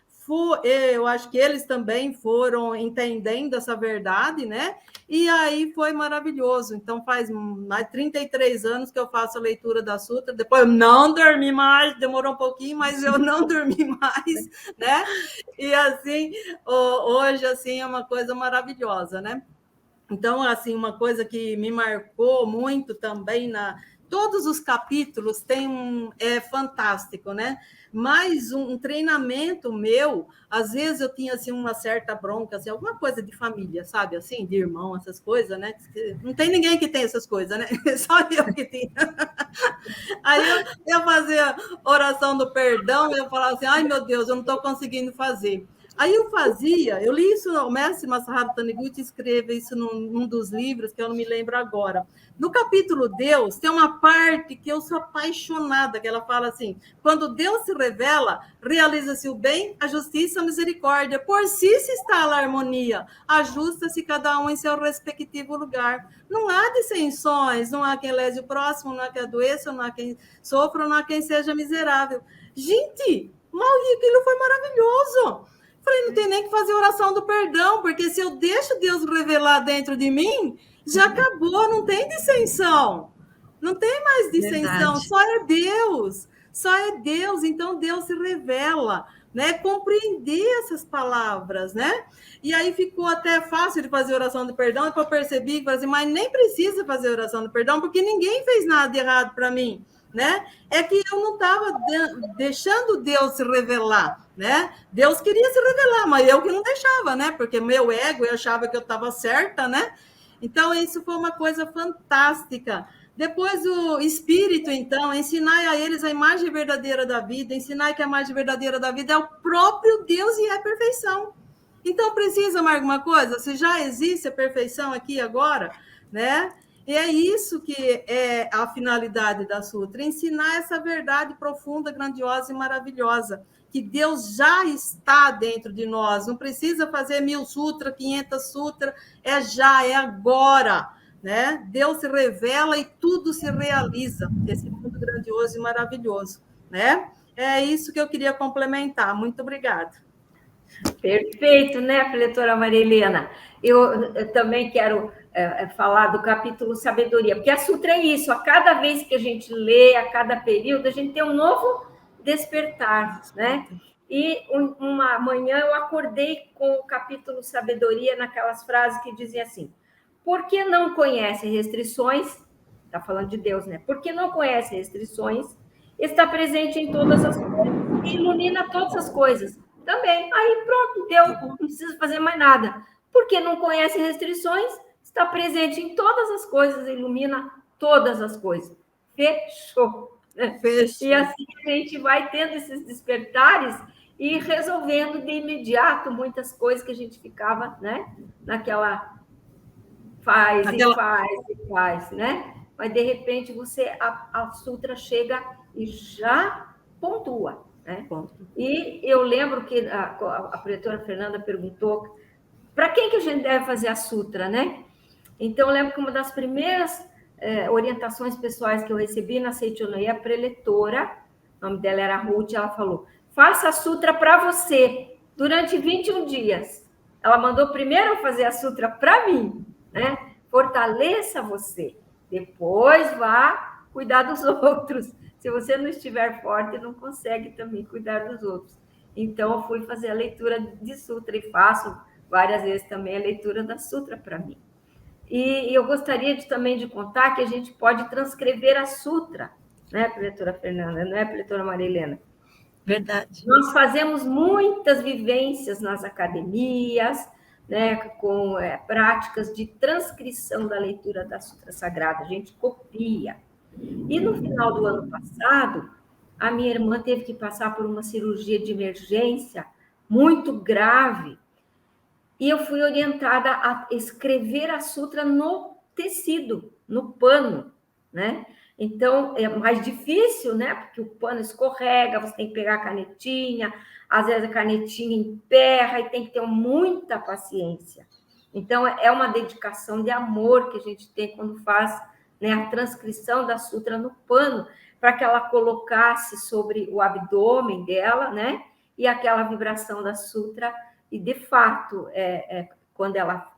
eu acho que eles também foram entendendo essa verdade, né? E aí foi maravilhoso. Então, faz mais de 33 anos que eu faço a leitura da Sutra. Depois eu não dormi mais, demorou um pouquinho, mas eu não dormi mais, né? E assim, hoje, assim, é uma coisa maravilhosa, né? Então, assim, uma coisa que me marcou muito também todos os capítulos é fantástico, né? Mas um treinamento meu, às vezes eu tinha assim uma certa bronca, assim, alguma coisa de família, sabe? Assim, de irmão, essas coisas, né? Não tem ninguém que tem essas coisas, né? Só eu que tenho. Aí eu fazia oração do perdão, eu falava assim, ai meu Deus, eu não estou conseguindo fazer. Aí eu li isso, o mestre Masaharu Taniguchi escreve isso num dos livros, que eu não me lembro agora. No capítulo Deus, tem uma parte que eu sou apaixonada, que ela fala assim, quando Deus se revela, realiza-se o bem, a justiça, a misericórdia, por si se instala a harmonia, ajusta-se cada um em seu respectivo lugar. Não há dissensões, não há quem lese o próximo, não há quem adoeça, não há quem sofra, não há quem seja miserável. Gente, aquilo foi maravilhoso. Falei, não tem nem que fazer oração do perdão, porque se eu deixo Deus revelar dentro de mim, já acabou, não tem dissensão. Não tem mais dissensão, verdade. Só é Deus, então Deus se revela, né? Compreender essas palavras, né? E aí ficou até fácil de fazer oração do perdão, depois eu percebi que assim, mas nem precisa fazer oração do perdão, porque ninguém fez nada de errado para mim. Né? É que eu não estava deixando Deus se revelar, né? Deus queria se revelar, mas eu que não deixava, né? Porque meu ego, eu achava que eu estava certa, né? Então, isso foi uma coisa fantástica. Depois, o Espírito, então, ensinar a eles a imagem verdadeira da vida, ensinar que a imagem verdadeira da vida é o próprio Deus e é a perfeição. Então, precisa mais alguma coisa? Se já existe a perfeição aqui agora, né? E é isso que é a finalidade da Sutra, ensinar essa verdade profunda, grandiosa e maravilhosa, que Deus já está dentro de nós, não precisa fazer 1000 sutras, 500 sutras, é já, é agora, né? Deus se revela e tudo se realiza, esse mundo grandioso e maravilhoso, né? É isso que eu queria complementar, muito obrigada. Perfeito, né, preletora Maria Helena? Eu também quero falar do capítulo Sabedoria, porque a Sutra é isso, a cada vez que a gente lê, a cada período, a gente tem um novo despertar, né? E uma manhã eu acordei com o capítulo Sabedoria, naquelas frases que dizem assim, porque não conhece restrições, está falando de Deus, né? Porque não conhece restrições, está presente em todas as coisas e ilumina todas as coisas. Também. Aí pronto, deu, não precisa fazer mais nada. Porque não conhece restrições, está presente em todas as coisas, ilumina todas as coisas. Fechou. Fechou. E assim a gente vai tendo esses despertares e resolvendo de imediato muitas coisas que a gente ficava, né? Naquela faz, né? Mas de repente a Sutra chega e já pontua. Né? E eu lembro que a preletora Fernanda perguntou para quem que a gente deve fazer a Sutra, né? Então, eu lembro que uma das primeiras orientações pessoais que eu recebi na Seitonei, a preletora, o nome dela era Ruth, ela falou, faça a sutra para você, durante 21 dias. Ela mandou primeiro eu fazer a sutra para mim, né? Fortaleça você, depois vá cuidar dos outros. Se você não estiver forte, não consegue também cuidar dos outros. Então, eu fui fazer a leitura de sutra e faço várias vezes também a leitura da sutra para mim. E eu gostaria também de contar que a gente pode transcrever a sutra, né, preletora Fernanda, não é, preletora Maria Helena? Verdade. Nós fazemos muitas vivências nas academias, né, com práticas de transcrição da leitura da Sutra Sagrada, a gente copia. E no final do ano passado, a minha irmã teve que passar por uma cirurgia de emergência muito grave, e eu fui orientada a escrever a sutra no tecido, no pano, né? Então, é mais difícil, né? Porque o pano escorrega, você tem que pegar a canetinha, às vezes a canetinha emperra e tem que ter muita paciência. Então, é uma dedicação de amor que a gente tem quando faz, né, a transcrição da sutra no pano, para que ela colocasse sobre o abdômen dela, né? E aquela vibração da sutra. E, de fato, quando ela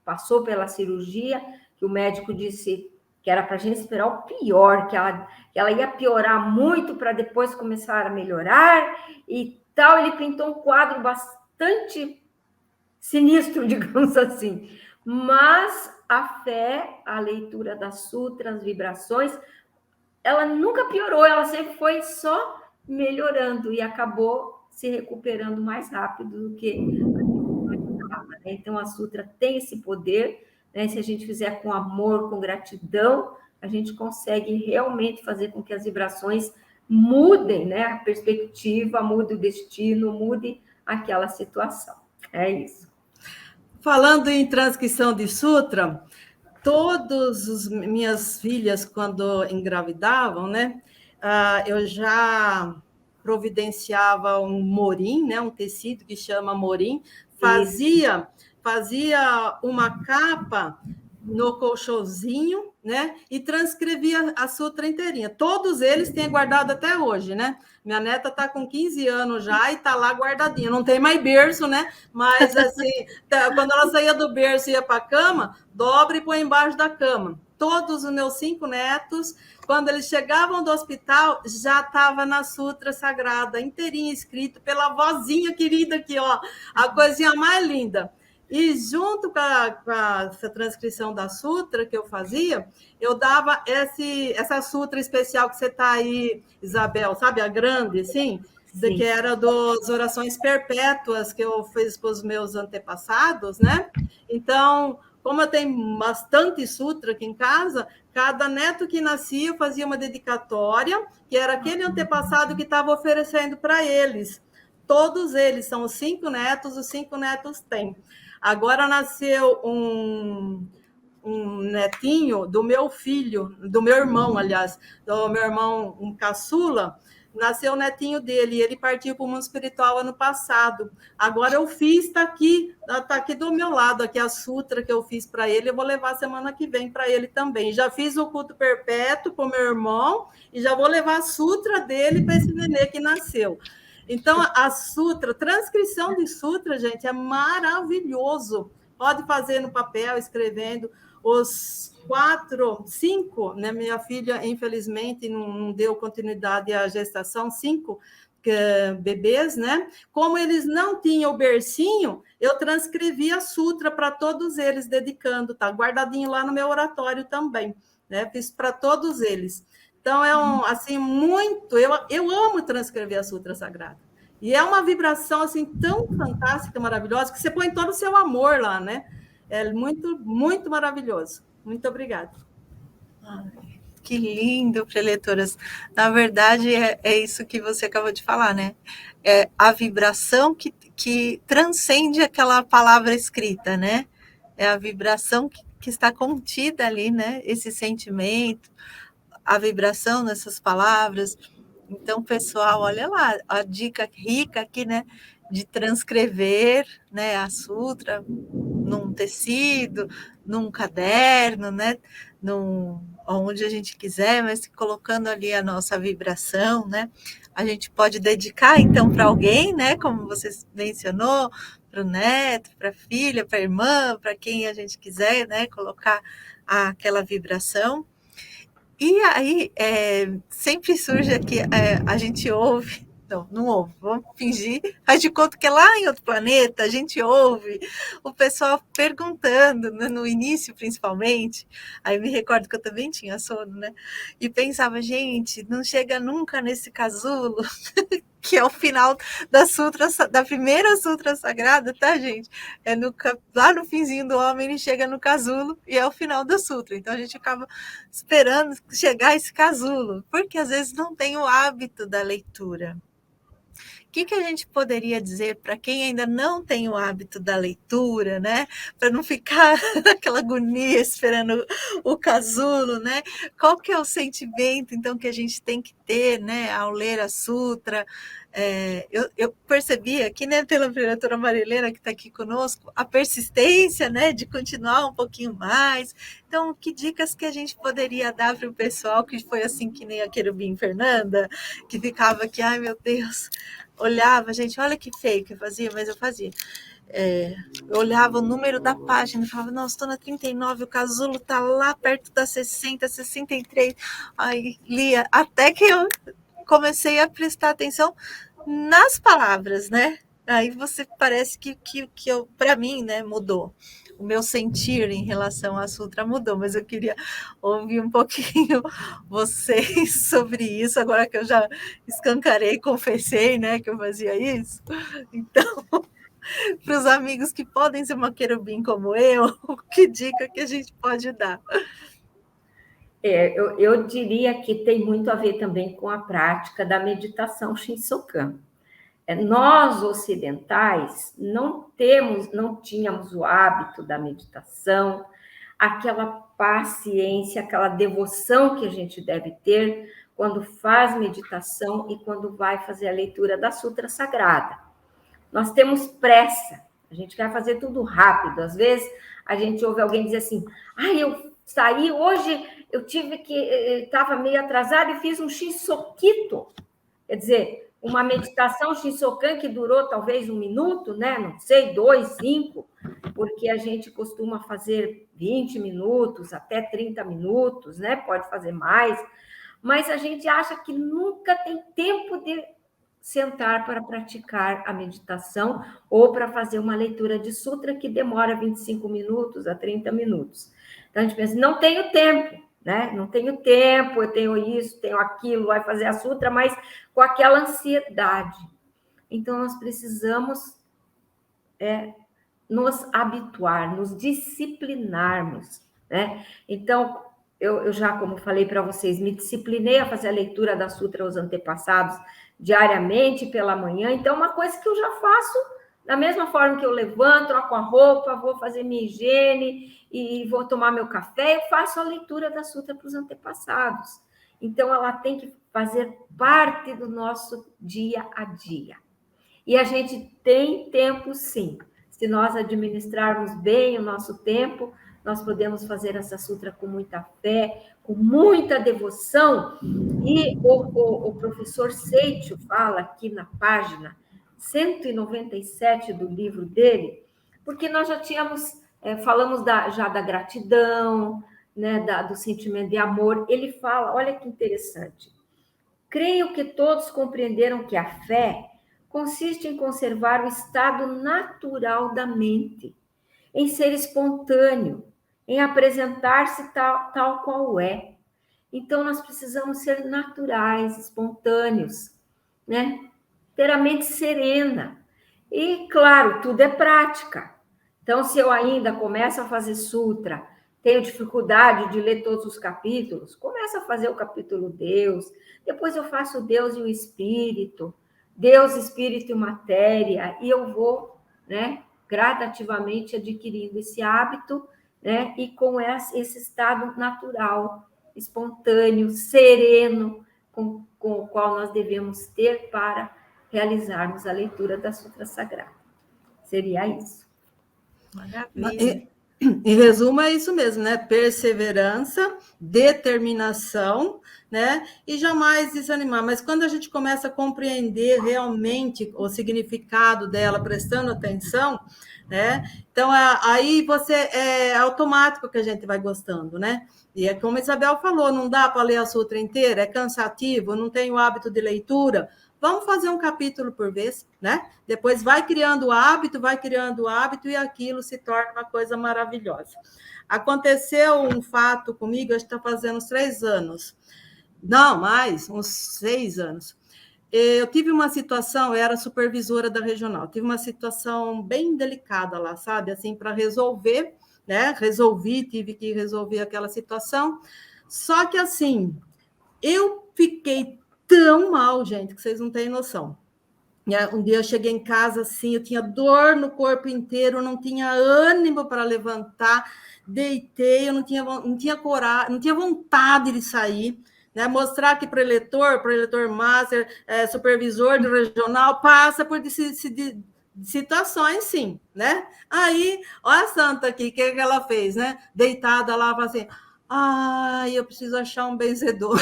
passou pela cirurgia, que o médico disse que era para a gente esperar o pior, que ela ia piorar muito para depois começar a melhorar e tal, ele pintou um quadro bastante sinistro, digamos assim. Mas a fé, a leitura das sutras, as vibrações, ela nunca piorou, ela sempre foi só melhorando e acabou se recuperando mais rápido do que então a sutra tem esse poder, né? Se a gente fizer com amor, com gratidão, a gente consegue realmente fazer com que as vibrações mudem, né? A perspectiva, mude o destino, mude aquela situação. É isso. Falando em transcrição de sutra, todas as minhas filhas, quando engravidavam, né, eu já providenciava um morim, né, um tecido que chama morim, fazia uma capa no colchãozinho, né, e transcrevia a sutra inteirinha. Todos eles têm guardado até hoje, né? Minha neta está com 15 anos já e está lá guardadinha. Não tem mais berço, né? Mas, assim, quando ela saía do berço e ia para a cama, dobra e põe embaixo da cama. Todos os meus 5 netos, quando eles chegavam do hospital, já estava na Sutra Sagrada, inteirinha, escrito pela vozinha querida aqui, ó, a coisinha mais linda. E junto com essa transcrição da sutra que eu fazia, eu dava essa sutra especial que você está aí, Isabel, sabe? A grande, assim, que era das orações perpétuas que eu fiz para os meus antepassados, né? Então, como eu tenho bastante sutra aqui em casa, cada neto que nascia eu fazia uma dedicatória, que era aquele antepassado que estava oferecendo para eles. Todos eles são os 5 netos, os 5 netos têm. Agora nasceu um netinho do meu filho, do meu irmão, aliás, do meu irmão, um caçula, nasceu o netinho dele, e ele partiu para o mundo espiritual ano passado. Agora eu fiz, está aqui do meu lado, aqui a sutra que eu fiz para ele, eu vou levar semana que vem para ele também. Já fiz o culto perpétuo para o meu irmão, e já vou levar a sutra dele para esse nenê que nasceu. Então, a sutra, transcrição de sutra, gente, é maravilhoso. Pode fazer no papel, escrevendo. Os 5, né? Minha filha, infelizmente, não deu continuidade à gestação, 5 bebês, né? Como eles não tinham o bercinho, eu transcrevi a sutra para todos eles, dedicando, tá guardadinho lá no meu oratório também, né? Fiz para todos eles. Então, é assim, muito... Eu amo transcrever a Sutra Sagrada. E é uma vibração, assim, tão fantástica, maravilhosa, que você põe todo o seu amor lá, né? É muito, muito maravilhoso. Muito obrigada. Ai, que lindo, preletoras. Na verdade, é isso que você acabou de falar, né? É a vibração que transcende aquela palavra escrita, né? É a vibração que está contida ali, né? Esse sentimento, a vibração nessas palavras. Então, pessoal, olha lá, a dica rica aqui, né, de transcrever, né, a sutra num tecido, num caderno, né, onde a gente quiser, mas colocando ali a nossa vibração, né? A gente pode dedicar, então, para alguém, né? Como você mencionou, para o neto, para a filha, para a irmã, para quem a gente quiser, né? Colocar aquela vibração. E aí, sempre surge aqui, a gente ouve, não ouve, vamos fingir, faz de conta que é lá em outro planeta, a gente ouve o pessoal perguntando, né, no início principalmente, aí me recordo que eu também tinha sono, né, e pensava, gente, não chega nunca nesse casulo, que é o final da primeira sutra sagrada, tá, gente? Lá no finzinho do homem, ele chega no casulo e é o final da sutra. Então, a gente acaba esperando chegar esse casulo, porque às vezes não tem o hábito da leitura. O que a gente poderia dizer para quem ainda não tem o hábito da leitura, né? Para não ficar aquela agonia esperando o casulo, né? Qual que é o sentimento, então, que a gente tem que ter, né, ao ler a sutra? Eu percebi aqui, né, pela preletora Marilena, que está aqui conosco, a persistência, né, de continuar um pouquinho mais. Então, que dicas que a gente poderia dar para o pessoal, que foi assim que nem a Querubim Fernanda, que ficava aqui, ai meu Deus, olhava, gente, olha que feio que eu fazia, mas eu fazia. Eu olhava o número da página e falava, nossa, estou na 39, o casulo está lá perto da 60, 63. Aí lia, até que eu comecei a prestar atenção nas palavras, né? Aí você parece que eu, para mim, né, mudou. O meu sentir em relação à sutra mudou, mas eu queria ouvir um pouquinho vocês sobre isso, agora que eu já escancarei, confessei, né, que eu fazia isso. Então, para os amigos que podem ser uma querubim como eu, que dica que a gente pode dar? Eu diria que tem muito a ver também com a prática da meditação Shinsokan. Nós, ocidentais, não tínhamos o hábito da meditação, aquela paciência, aquela devoção que a gente deve ter quando faz meditação e quando vai fazer a leitura da Sutra Sagrada. Nós temos pressa, a gente quer fazer tudo rápido. Às vezes, a gente ouve alguém dizer assim, eu saí hoje, eu estava meio atrasada e fiz um Shinsokito. Quer dizer, uma meditação Shinsokan que durou talvez 1 minuto, né? Não sei, 2, 5, porque a gente costuma fazer 20 minutos, até 30 minutos, né? Pode fazer mais, mas a gente acha que nunca tem tempo de sentar para praticar a meditação ou para fazer uma leitura de sutra que demora 25 minutos a 30 minutos. Então, a gente pensa, não tenho tempo, né? Não tenho tempo, eu tenho isso, tenho aquilo, vai fazer a sutra, mas com aquela ansiedade. Então, nós precisamos nos habituar, nos disciplinarmos, né? Então, eu já, como falei para vocês, me disciplinei a fazer a leitura da sutra aos antepassados diariamente pela manhã. Então, uma coisa que eu já faço da mesma forma que eu levanto, troco a roupa, vou fazer minha higiene e vou tomar meu café, eu faço a leitura da sutra para os antepassados. Então, ela tem que fazer parte do nosso dia a dia. E a gente tem tempo, sim. Se nós administrarmos bem o nosso tempo, nós podemos fazer essa sutra com muita fé, com muita devoção. E o professor Seicho fala aqui na página 197 do livro dele, porque nós já falamos já da gratidão, né, do sentimento de amor. Ele fala, olha que interessante, creio que todos compreenderam que a fé consiste em conservar o estado natural da mente, em ser espontâneo, em apresentar-se tal qual é. Então, nós precisamos ser naturais, espontâneos, né? Ter a mente serena. E, claro, tudo é prática. Então, se eu ainda começo a fazer sutra, tenho dificuldade de ler todos os capítulos, começo a fazer o capítulo Deus, depois eu faço Deus e o Espírito, Deus, Espírito e Matéria, e eu vou, né, gradativamente adquirindo esse hábito, né, e com esse estado natural, espontâneo, sereno, com o qual nós devemos ter para realizarmos a leitura da Sutra Sagrada. Seria isso. Maravilha. Em resumo, é isso mesmo, né? Perseverança, determinação, né? E jamais desanimar. Mas quando a gente começa a compreender realmente o significado dela, prestando atenção, né? Então, aí você é automático que a gente vai gostando, né? E é como a Isabel falou, não dá para ler a sutra inteira, é cansativo, não tem o hábito de leitura. Vamos fazer um capítulo por vez, né? Depois vai criando o hábito e aquilo se torna uma coisa maravilhosa. Aconteceu um fato comigo, acho que está fazendo uns 3 anos. Não, mais, uns 6 anos. Eu tive uma situação, eu era supervisora da regional, tive uma situação bem delicada lá, sabe? Assim, para resolver, né? Tive que resolver aquela situação. Só que, assim, eu fiquei tão mal, gente, que vocês não têm noção. Um dia eu cheguei em casa assim, eu tinha dor no corpo inteiro, não tinha ânimo para levantar, deitei, eu não tinha coragem, não tinha vontade de sair, né? Mostrar que para o eleitor master, supervisor do regional, passa por situações, sim, né? Aí, olha a santa aqui, o que ela fez, né? Deitada lá, assim, ai, eu preciso achar um benzedor.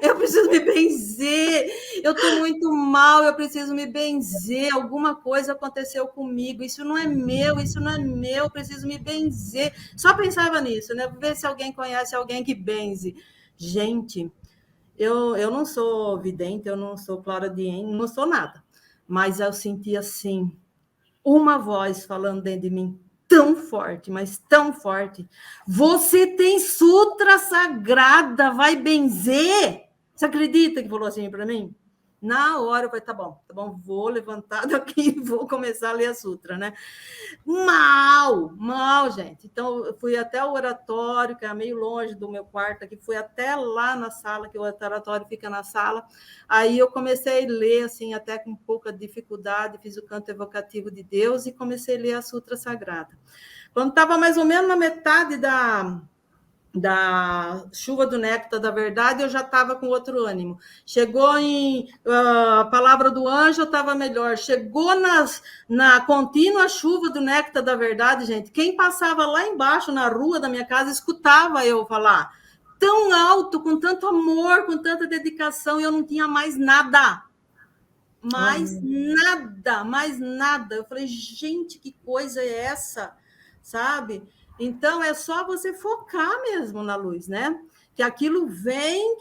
Eu preciso me benzer, eu estou muito mal, eu preciso me benzer, alguma coisa aconteceu comigo, isso não é meu, eu preciso me benzer. Só pensava nisso, né? Ver se alguém conhece alguém que benze. Gente, eu não sou vidente, eu não sou clarividente, não sou nada, mas eu senti assim, uma voz falando dentro de mim, tão forte, mas tão forte. Você tem sutra sagrada, vai benzer? Você acredita que falou assim para mim? Na hora eu falei, tá bom, vou levantar daqui e vou começar a ler a sutra, né? Mal, gente. Então, eu fui até o oratório, que é meio longe do meu quarto aqui, fui até lá na sala, que o oratório fica na sala. Aí eu comecei a ler, assim, até com pouca dificuldade, fiz o canto evocativo de Deus e comecei a ler a Sutra Sagrada. Quando estava mais ou menos na metade da chuva do néctar da verdade, eu já estava com outro ânimo. Chegou em a palavra do anjo, eu estava melhor. Chegou na contínua chuva do néctar da verdade, gente. Quem passava lá embaixo, na rua da minha casa, escutava eu falar tão alto, com tanto amor, com tanta dedicação, e eu não tinha mais nada. Mais nada. Eu falei, gente, que coisa é essa? Sabe? Então, é só você focar mesmo na luz, né? Que aquilo vem,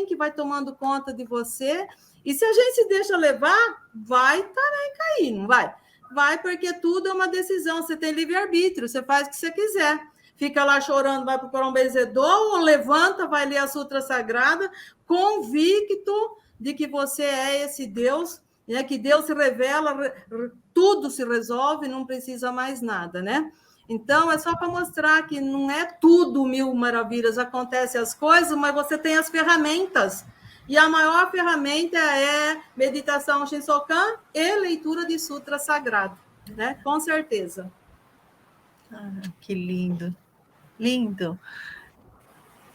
que vai tomando conta de você. E se a gente se deixa levar, vai também cair, não vai? Vai, porque tudo é uma decisão. Você tem livre-arbítrio, você faz o que você quiser. Fica lá chorando, vai procurar um benzedor, ou levanta, vai ler a Sutra Sagrada, convicto de que você é esse Deus, né? Que Deus se revela, tudo se resolve, não precisa mais nada, né? Então, é só para mostrar que não é tudo mil maravilhas, acontecem as coisas, mas você tem as ferramentas. E a maior ferramenta é meditação Shinsokan e leitura de Sutra Sagrado, né? Com certeza. Que lindo. Lindo.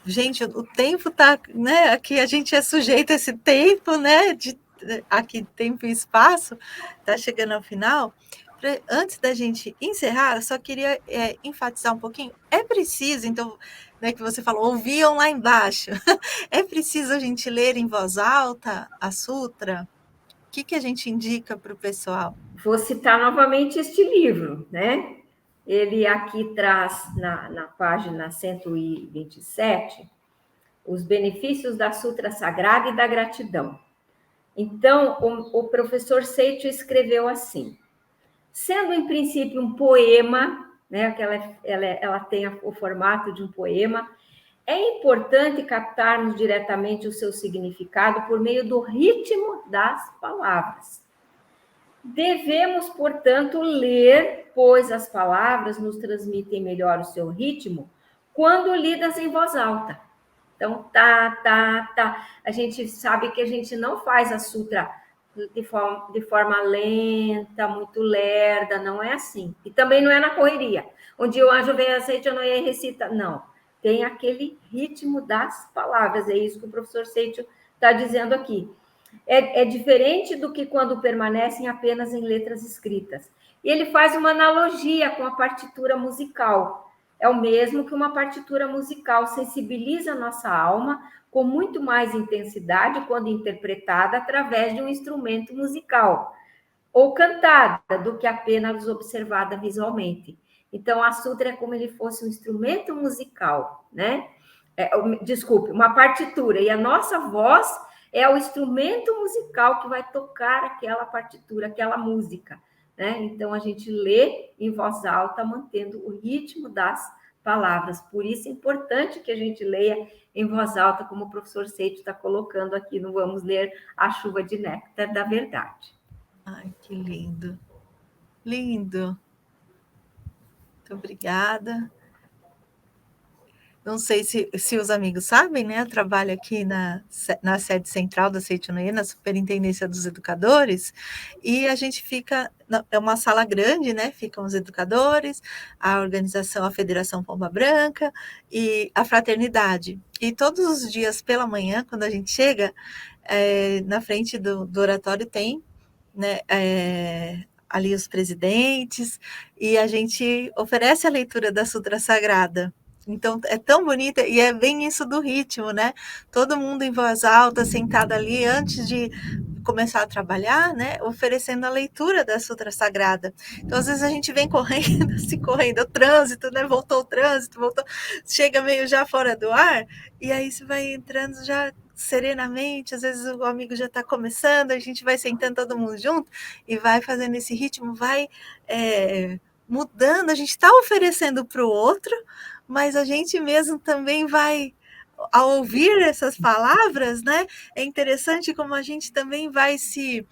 Gente, o tempo está, né? Aqui a gente é sujeito a esse tempo, né? Aqui, tempo e espaço, está chegando ao final. Antes da gente encerrar, eu só queria enfatizar um pouquinho. É preciso, então, né, que você falou, ouviam lá embaixo. É preciso a gente ler em voz alta a sutra? O que a gente indica para o pessoal? Vou citar novamente este livro, né? Ele aqui traz, na página 127, os benefícios da Sutra Sagrada e da gratidão. Então, o professor Seicho escreveu assim: sendo em princípio um poema, né, que ela tem o formato de um poema, é importante captarmos diretamente o seu significado por meio do ritmo das palavras. Devemos, portanto, ler, pois as palavras nos transmitem melhor o seu ritmo quando lidas em voz alta. Então, tá. A gente sabe que a gente não faz a sutra de forma lenta, muito lerda, não é assim. E também não é na correria, onde o anjo vem aceite, eu não ia recita. Não, tem aquele ritmo das palavras, é isso que o professor Seicho está dizendo aqui. É diferente do que quando permanecem apenas em letras escritas. E ele faz uma analogia com a partitura musical. É o mesmo que uma partitura musical sensibiliza a nossa alma com muito mais intensidade quando interpretada através de um instrumento musical ou cantada do que apenas observada visualmente. Então, a sutra é como ele fosse um instrumento musical, né? Desculpe, uma partitura. E a nossa voz é o instrumento musical que vai tocar aquela partitura, aquela música, né? Então, a gente lê em voz alta, mantendo o ritmo das palavras. Por isso é importante que a gente leia em voz alta, como o professor Seito está colocando aqui no Vamos Ler a Chuva de Néctar da Verdade. Ai, que lindo. Lindo. Muito obrigada. Não sei se os amigos sabem, né? Eu trabalho aqui na sede central da Seitonoye, na Superintendência dos Educadores, e a gente fica... É uma sala grande, né? Ficam os educadores, a organização, a Federação Pomba Branca e a Fraternidade. E todos os dias pela manhã, quando a gente chega, na frente do oratório tem, né, ali os presidentes, e a gente oferece a leitura da Sutra Sagrada. Então, é tão bonita, e é bem isso do ritmo, né? Todo mundo em voz alta, sentado ali, antes de começar a trabalhar, né? Oferecendo a leitura da Sutra Sagrada. Então, às vezes a gente vem correndo, assim, correndo, o trânsito, né? Voltou o trânsito, voltou, chega meio já fora do ar, e aí você vai entrando já serenamente, às vezes o amigo já está começando, a gente vai sentando todo mundo junto e vai fazendo esse ritmo, vai mudando, a gente está oferecendo para o outro, mas a gente mesmo também vai, ao ouvir essas palavras, né? É interessante como a gente também vai se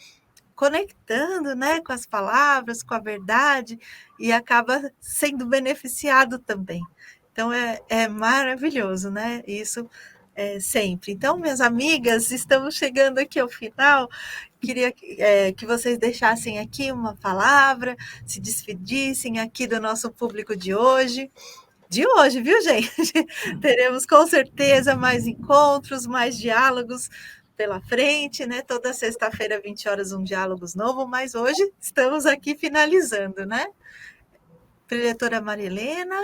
conectando, né, com as palavras, com a verdade, e acaba sendo beneficiado também. Então, é maravilhoso, né? Isso sempre. Então, minhas amigas, estamos chegando aqui ao final. Queria que vocês deixassem aqui uma palavra, se despedissem aqui do nosso público de hoje. De hoje, viu, gente? Teremos com certeza mais encontros, mais diálogos pela frente, né? Toda sexta-feira, 20 horas, um diálogos novo, mas hoje estamos aqui finalizando, né? Preletora Maria Helena.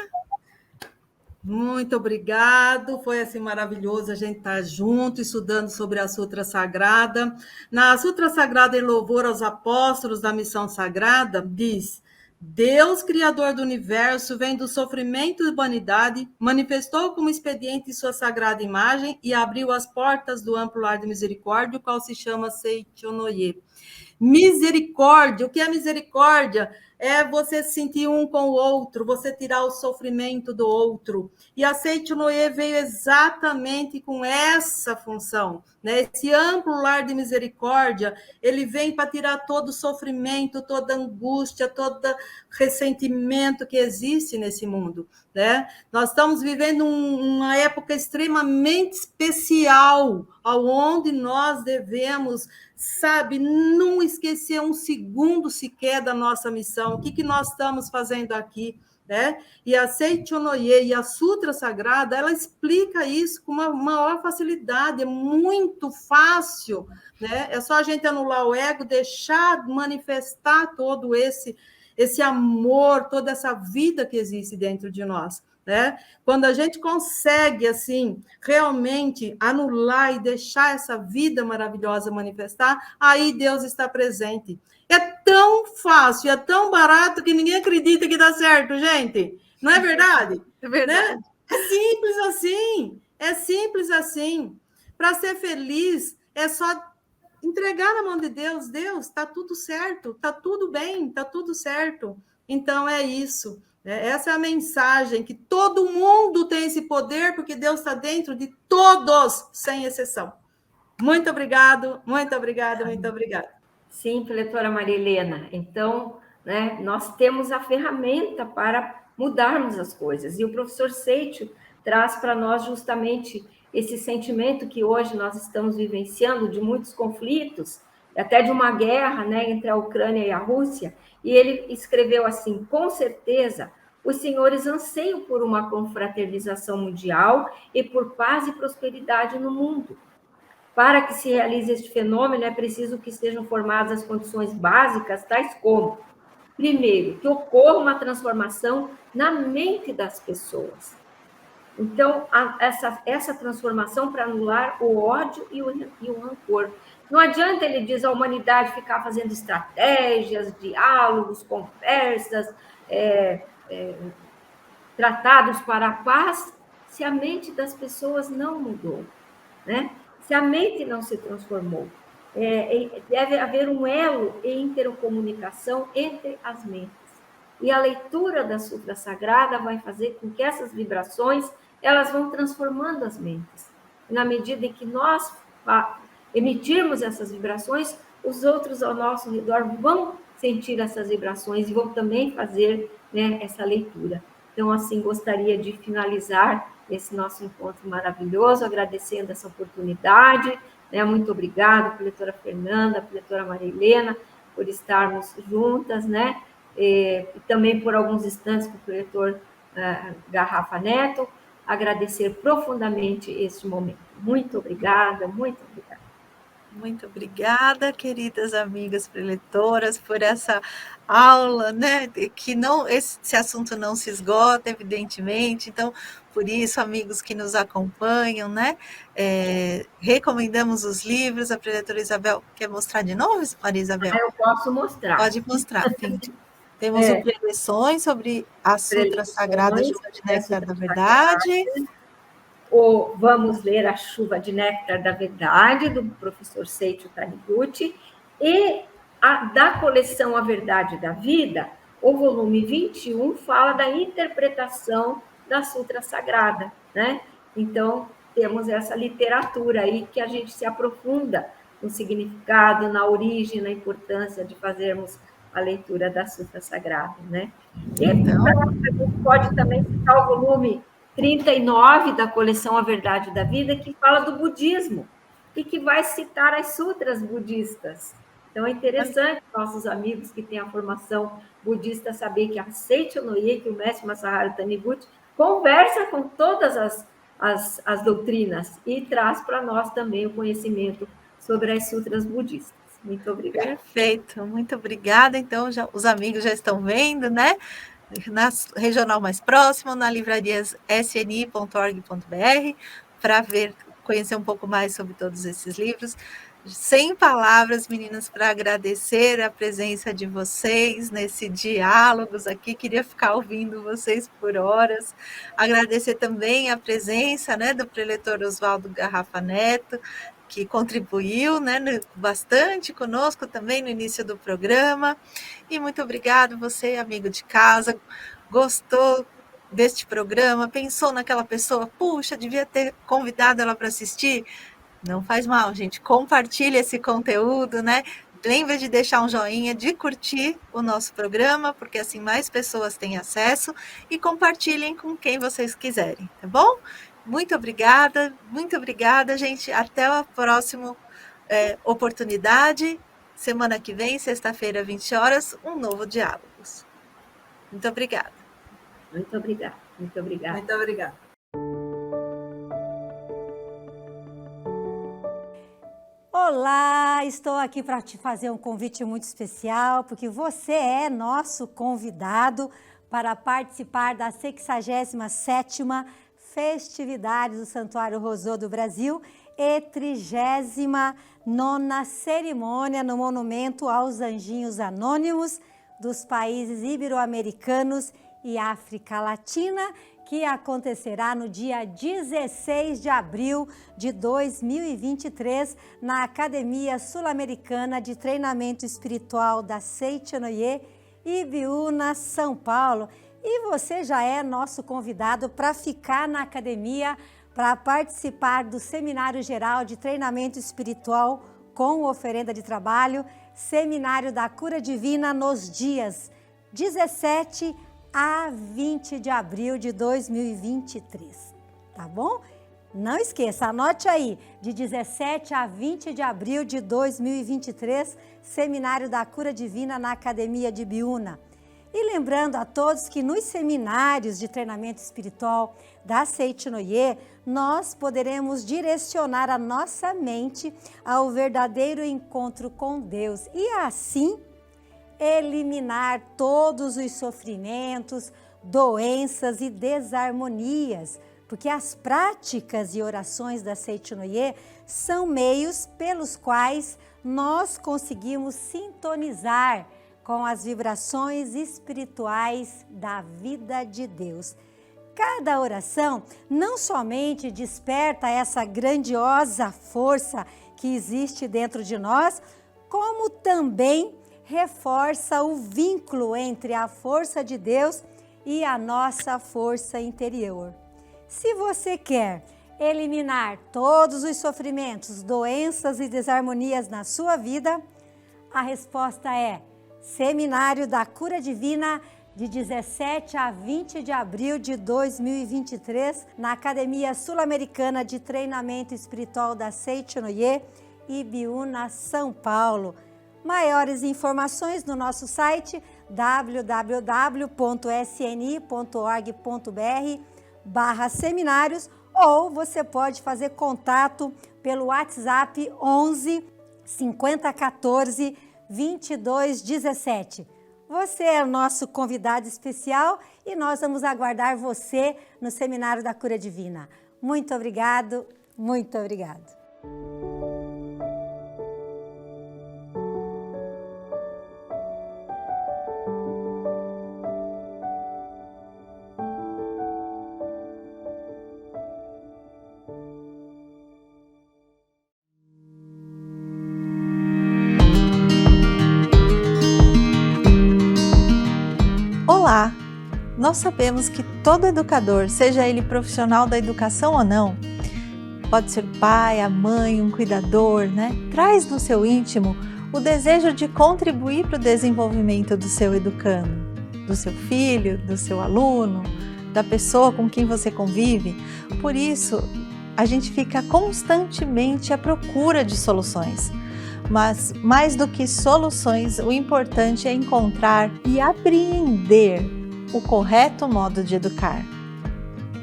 Muito obrigado, foi assim maravilhoso a gente estar junto, estudando sobre a Sutra Sagrada. Na Sutra Sagrada em louvor aos apóstolos da missão sagrada, diz: Deus, Criador do universo, vem do sofrimento da humanidade, manifestou como expediente sua sagrada imagem e abriu as portas do amplo lar de misericórdia, o qual se chama Seitonoye. Misericórdia, o que é misericórdia? É você se sentir um com o outro, você tirar o sofrimento do outro. E a Seitonoye veio exatamente com essa função, né? Esse amplo lar de misericórdia, ele vem para tirar todo o sofrimento, toda angústia, todo ressentimento que existe nesse mundo, né? Nós estamos vivendo uma época extremamente especial, onde nós devemos, sabe, não esquecer um segundo sequer da nossa missão, o que nós estamos fazendo aqui, né? E a Seitonoye e a Sutra Sagrada, ela explica isso com uma maior facilidade, é muito fácil, né? É só a gente anular o ego, deixar manifestar todo esse amor, toda essa vida que existe dentro de nós, né? Quando a gente consegue, assim, realmente anular e deixar essa vida maravilhosa manifestar, aí Deus está presente. É tão fácil, é tão barato que ninguém acredita que dá certo, gente. Não é verdade? É verdade. Né? É simples assim. É simples assim. Para ser feliz, é só entregar na mão de Deus. Deus, está tudo certo, está tudo bem, está tudo certo. Então, é isso. Essa é a mensagem, que todo mundo tem esse poder, porque Deus está dentro de todos, sem exceção. Muito obrigado, muito obrigada, muito obrigada. Sim, preletora Maria Helena. Então, né, nós temos a ferramenta para mudarmos as coisas. E o professor Seito traz para nós justamente esse sentimento que hoje nós estamos vivenciando de muitos conflitos, até de uma guerra, né, entre a Ucrânia e a Rússia. E ele escreveu assim: com certeza, os senhores anseiam por uma confraternização mundial e por paz e prosperidade no mundo. Para que se realize este fenômeno, é preciso que estejam formadas as condições básicas, tais como primeiro, que ocorra uma transformação na mente das pessoas. Então, essa transformação para anular o ódio e o rancor. Não adianta, ele diz, a humanidade ficar fazendo estratégias, diálogos, conversas, tratados para a paz, se a mente das pessoas não mudou, né? Se a mente não se transformou. Deve haver um elo e intercomunicação entre as mentes. E a leitura da Sutra Sagrada vai fazer com que essas vibrações, elas vão transformando as mentes. E na medida em que nós emitirmos essas vibrações, os outros ao nosso redor vão sentir essas vibrações e vão também fazer, né, essa leitura. Então, assim, gostaria de finalizar esse nosso encontro maravilhoso, agradecendo essa oportunidade, né? Muito obrigada, preletora Fernanda, preletora Maria Helena, por estarmos juntas, né? E também por alguns instantes com o preletor Garrafa Neto, agradecer profundamente este momento. Muito obrigada, muito obrigada. Muito obrigada, queridas amigas preletoras, por essa aula, né? Que não, esse assunto não se esgota, evidentemente. Então, por isso, amigos que nos acompanham, né? Recomendamos os livros. A preletora Isabel quer mostrar de novo, Maria Isabel? Eu posso mostrar. Pode mostrar. Temos o Preleções sobre a Sutra Sagrada Chuva de Néctar da Verdade. Vamos ler A Chuva de Néctar da Verdade, do professor Seiichi Taniguchi, e da coleção A Verdade da Vida, o volume 21 fala da interpretação da Sutra Sagrada, né? Então, temos essa literatura aí que a gente se aprofunda no significado, na origem, na importância de fazermos a leitura da Sutra Sagrada, né? E então, a gente pode também citar o volume 39 da coleção A Verdade da Vida, que fala do budismo e que vai citar as sutras budistas. Então, é interessante nossos amigos que têm a formação budista saber que a Seiichi Onoye, que o mestre Masaharu Taniguchi, conversa com todas as doutrinas e traz para nós também o conhecimento sobre as sutras budistas. Muito obrigada. Perfeito, muito obrigada. Então, os amigos já estão vendo, né? Na regional mais próxima, na livrarias sni.org.br, para conhecer um pouco mais sobre todos esses livros. Sem palavras, meninas, para agradecer a presença de vocês nesse diálogos aqui. Queria ficar ouvindo vocês por horas. Agradecer também a presença, né, do preletor Oswaldo Garrafa Neto, que contribuiu, né, bastante conosco também no início do programa. E muito obrigado você, amigo de casa, gostou deste programa, pensou naquela pessoa, puxa, devia ter convidado ela para assistir? Não faz mal, gente, compartilhe esse conteúdo, né? Lembra de deixar um joinha, de curtir o nosso programa, porque assim mais pessoas têm acesso, e compartilhem com quem vocês quiserem, tá bom? Muito obrigada, gente. Até a próxima oportunidade. Semana que vem, sexta-feira, 20 horas, um novo Diálogos. Muito obrigada. Muito obrigada. Muito obrigada. Muito obrigada. Olá, estou aqui para te fazer um convite muito especial, porque você é nosso convidado para participar da 67ª Festividades do Santuário Rosô do Brasil e 39ª cerimônia no Monumento aos Anjinhos Anônimos dos países ibero-americanos e África Latina, que acontecerá no dia 16 de abril de 2023 na Academia Sul-Americana de Treinamento Espiritual da Seiichi Onoye, Ibiúna, São Paulo. E você já é nosso convidado para ficar na academia, para participar do Seminário Geral de Treinamento Espiritual com oferenda de trabalho, Seminário da Cura Divina nos dias 17 a 20 de abril de 2023, tá bom? Não esqueça, anote aí, de 17 a 20 de abril de 2023, Seminário da Cura Divina na Academia de Ibiúna. E lembrando a todos que nos seminários de treinamento espiritual da Seiichi Onoye, nós poderemos direcionar a nossa mente ao verdadeiro encontro com Deus e assim eliminar todos os sofrimentos, doenças e desarmonias, porque as práticas e orações da Seitinoye são meios pelos quais nós conseguimos sintonizar com as vibrações espirituais da vida de Deus. Cada oração não somente desperta essa grandiosa força que existe dentro de nós, como também reforça o vínculo entre a força de Deus e a nossa força interior. Se você quer eliminar todos os sofrimentos, doenças e desarmonias na sua vida, a resposta é Seminário da Cura Divina, de 17 a 20 de abril de 2023, na Academia Sul-Americana de Treinamento Espiritual da Seitinoye, Ibiúna, São Paulo. Maiores informações no nosso site www.sni.org.br/seminários, ou você pode fazer contato pelo WhatsApp 11 50 14 22 17. Você é o nosso convidado especial e nós vamos aguardar você no Seminário da Cura Divina. Muito obrigado, muito obrigado. Olá! Nós sabemos que todo educador, seja ele profissional da educação ou não, pode ser o pai, a mãe, um cuidador, traz no seu íntimo o desejo de contribuir para o desenvolvimento do seu educando, do seu filho, do seu aluno, da pessoa com quem você convive. Por isso, a gente fica constantemente à procura de soluções. Mas mais do que soluções, o importante é encontrar e apreender o correto modo de educar.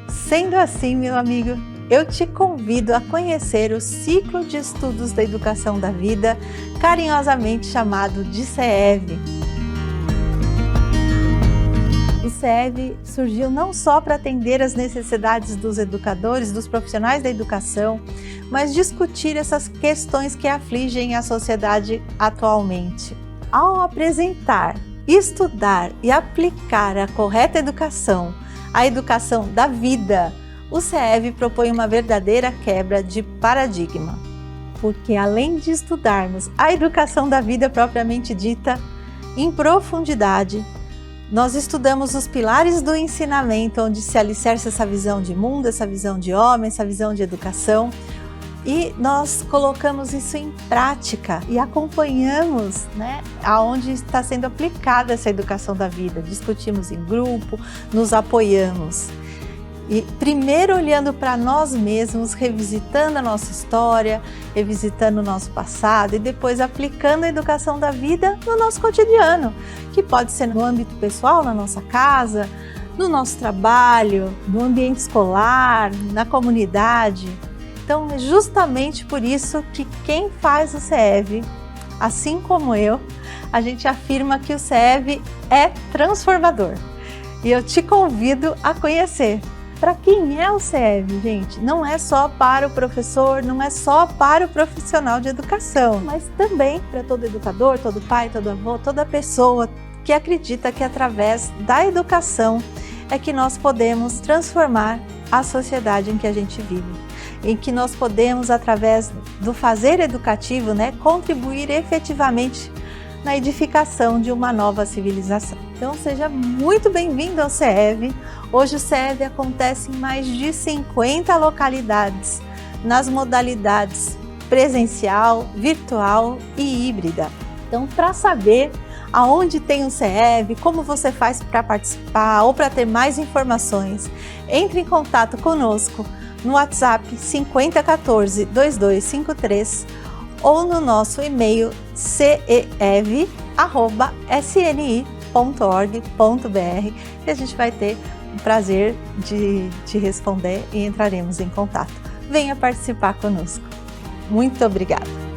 Sendo assim, meu amigo, eu te convido a conhecer o ciclo de estudos da educação da vida, carinhosamente chamado de CEV. O CEV surgiu não só para atender as necessidades dos educadores, dos profissionais da educação, mas discutir essas questões que afligem a sociedade atualmente. Ao apresentar, estudar e aplicar a correta educação, a educação da vida, o CEV propõe uma verdadeira quebra de paradigma. Porque além de estudarmos a educação da vida propriamente dita, em profundidade, nós estudamos os pilares do ensinamento, onde se alicerça essa visão de mundo, essa visão de homem, essa visão de educação, e nós colocamos isso em prática e acompanhamos aonde está sendo aplicada essa educação da vida. Discutimos em grupo, nos apoiamos. E primeiro olhando para nós mesmos, revisitando a nossa história, revisitando o nosso passado e depois aplicando a educação da vida no nosso cotidiano, que pode ser no âmbito pessoal, na nossa casa, no nosso trabalho, no ambiente escolar, na comunidade. Então, é justamente por isso que quem faz o CEV, assim como eu, a gente afirma que o CEV é transformador. E eu te convido a conhecer. Para quem é o CEV, gente? Não é só para o professor, não é só para o profissional de educação, mas também para todo educador, todo pai, todo avô, toda pessoa que acredita que através da educação é que nós podemos transformar a sociedade em que a gente vive, em que nós podemos, através do fazer educativo, contribuir efetivamente na edificação de uma nova civilização. Então seja muito bem-vindo ao CEV. Hoje o CEV acontece em mais de 50 localidades, nas modalidades presencial, virtual e híbrida. Então, para saber aonde tem o CEV, como você faz para participar ou para ter mais informações, entre em contato conosco no WhatsApp 5014 2253 ou no nosso e-mail cev@sni.org.br, e a gente vai ter o prazer de te responder e entraremos em contato. Venha participar conosco. Muito obrigada!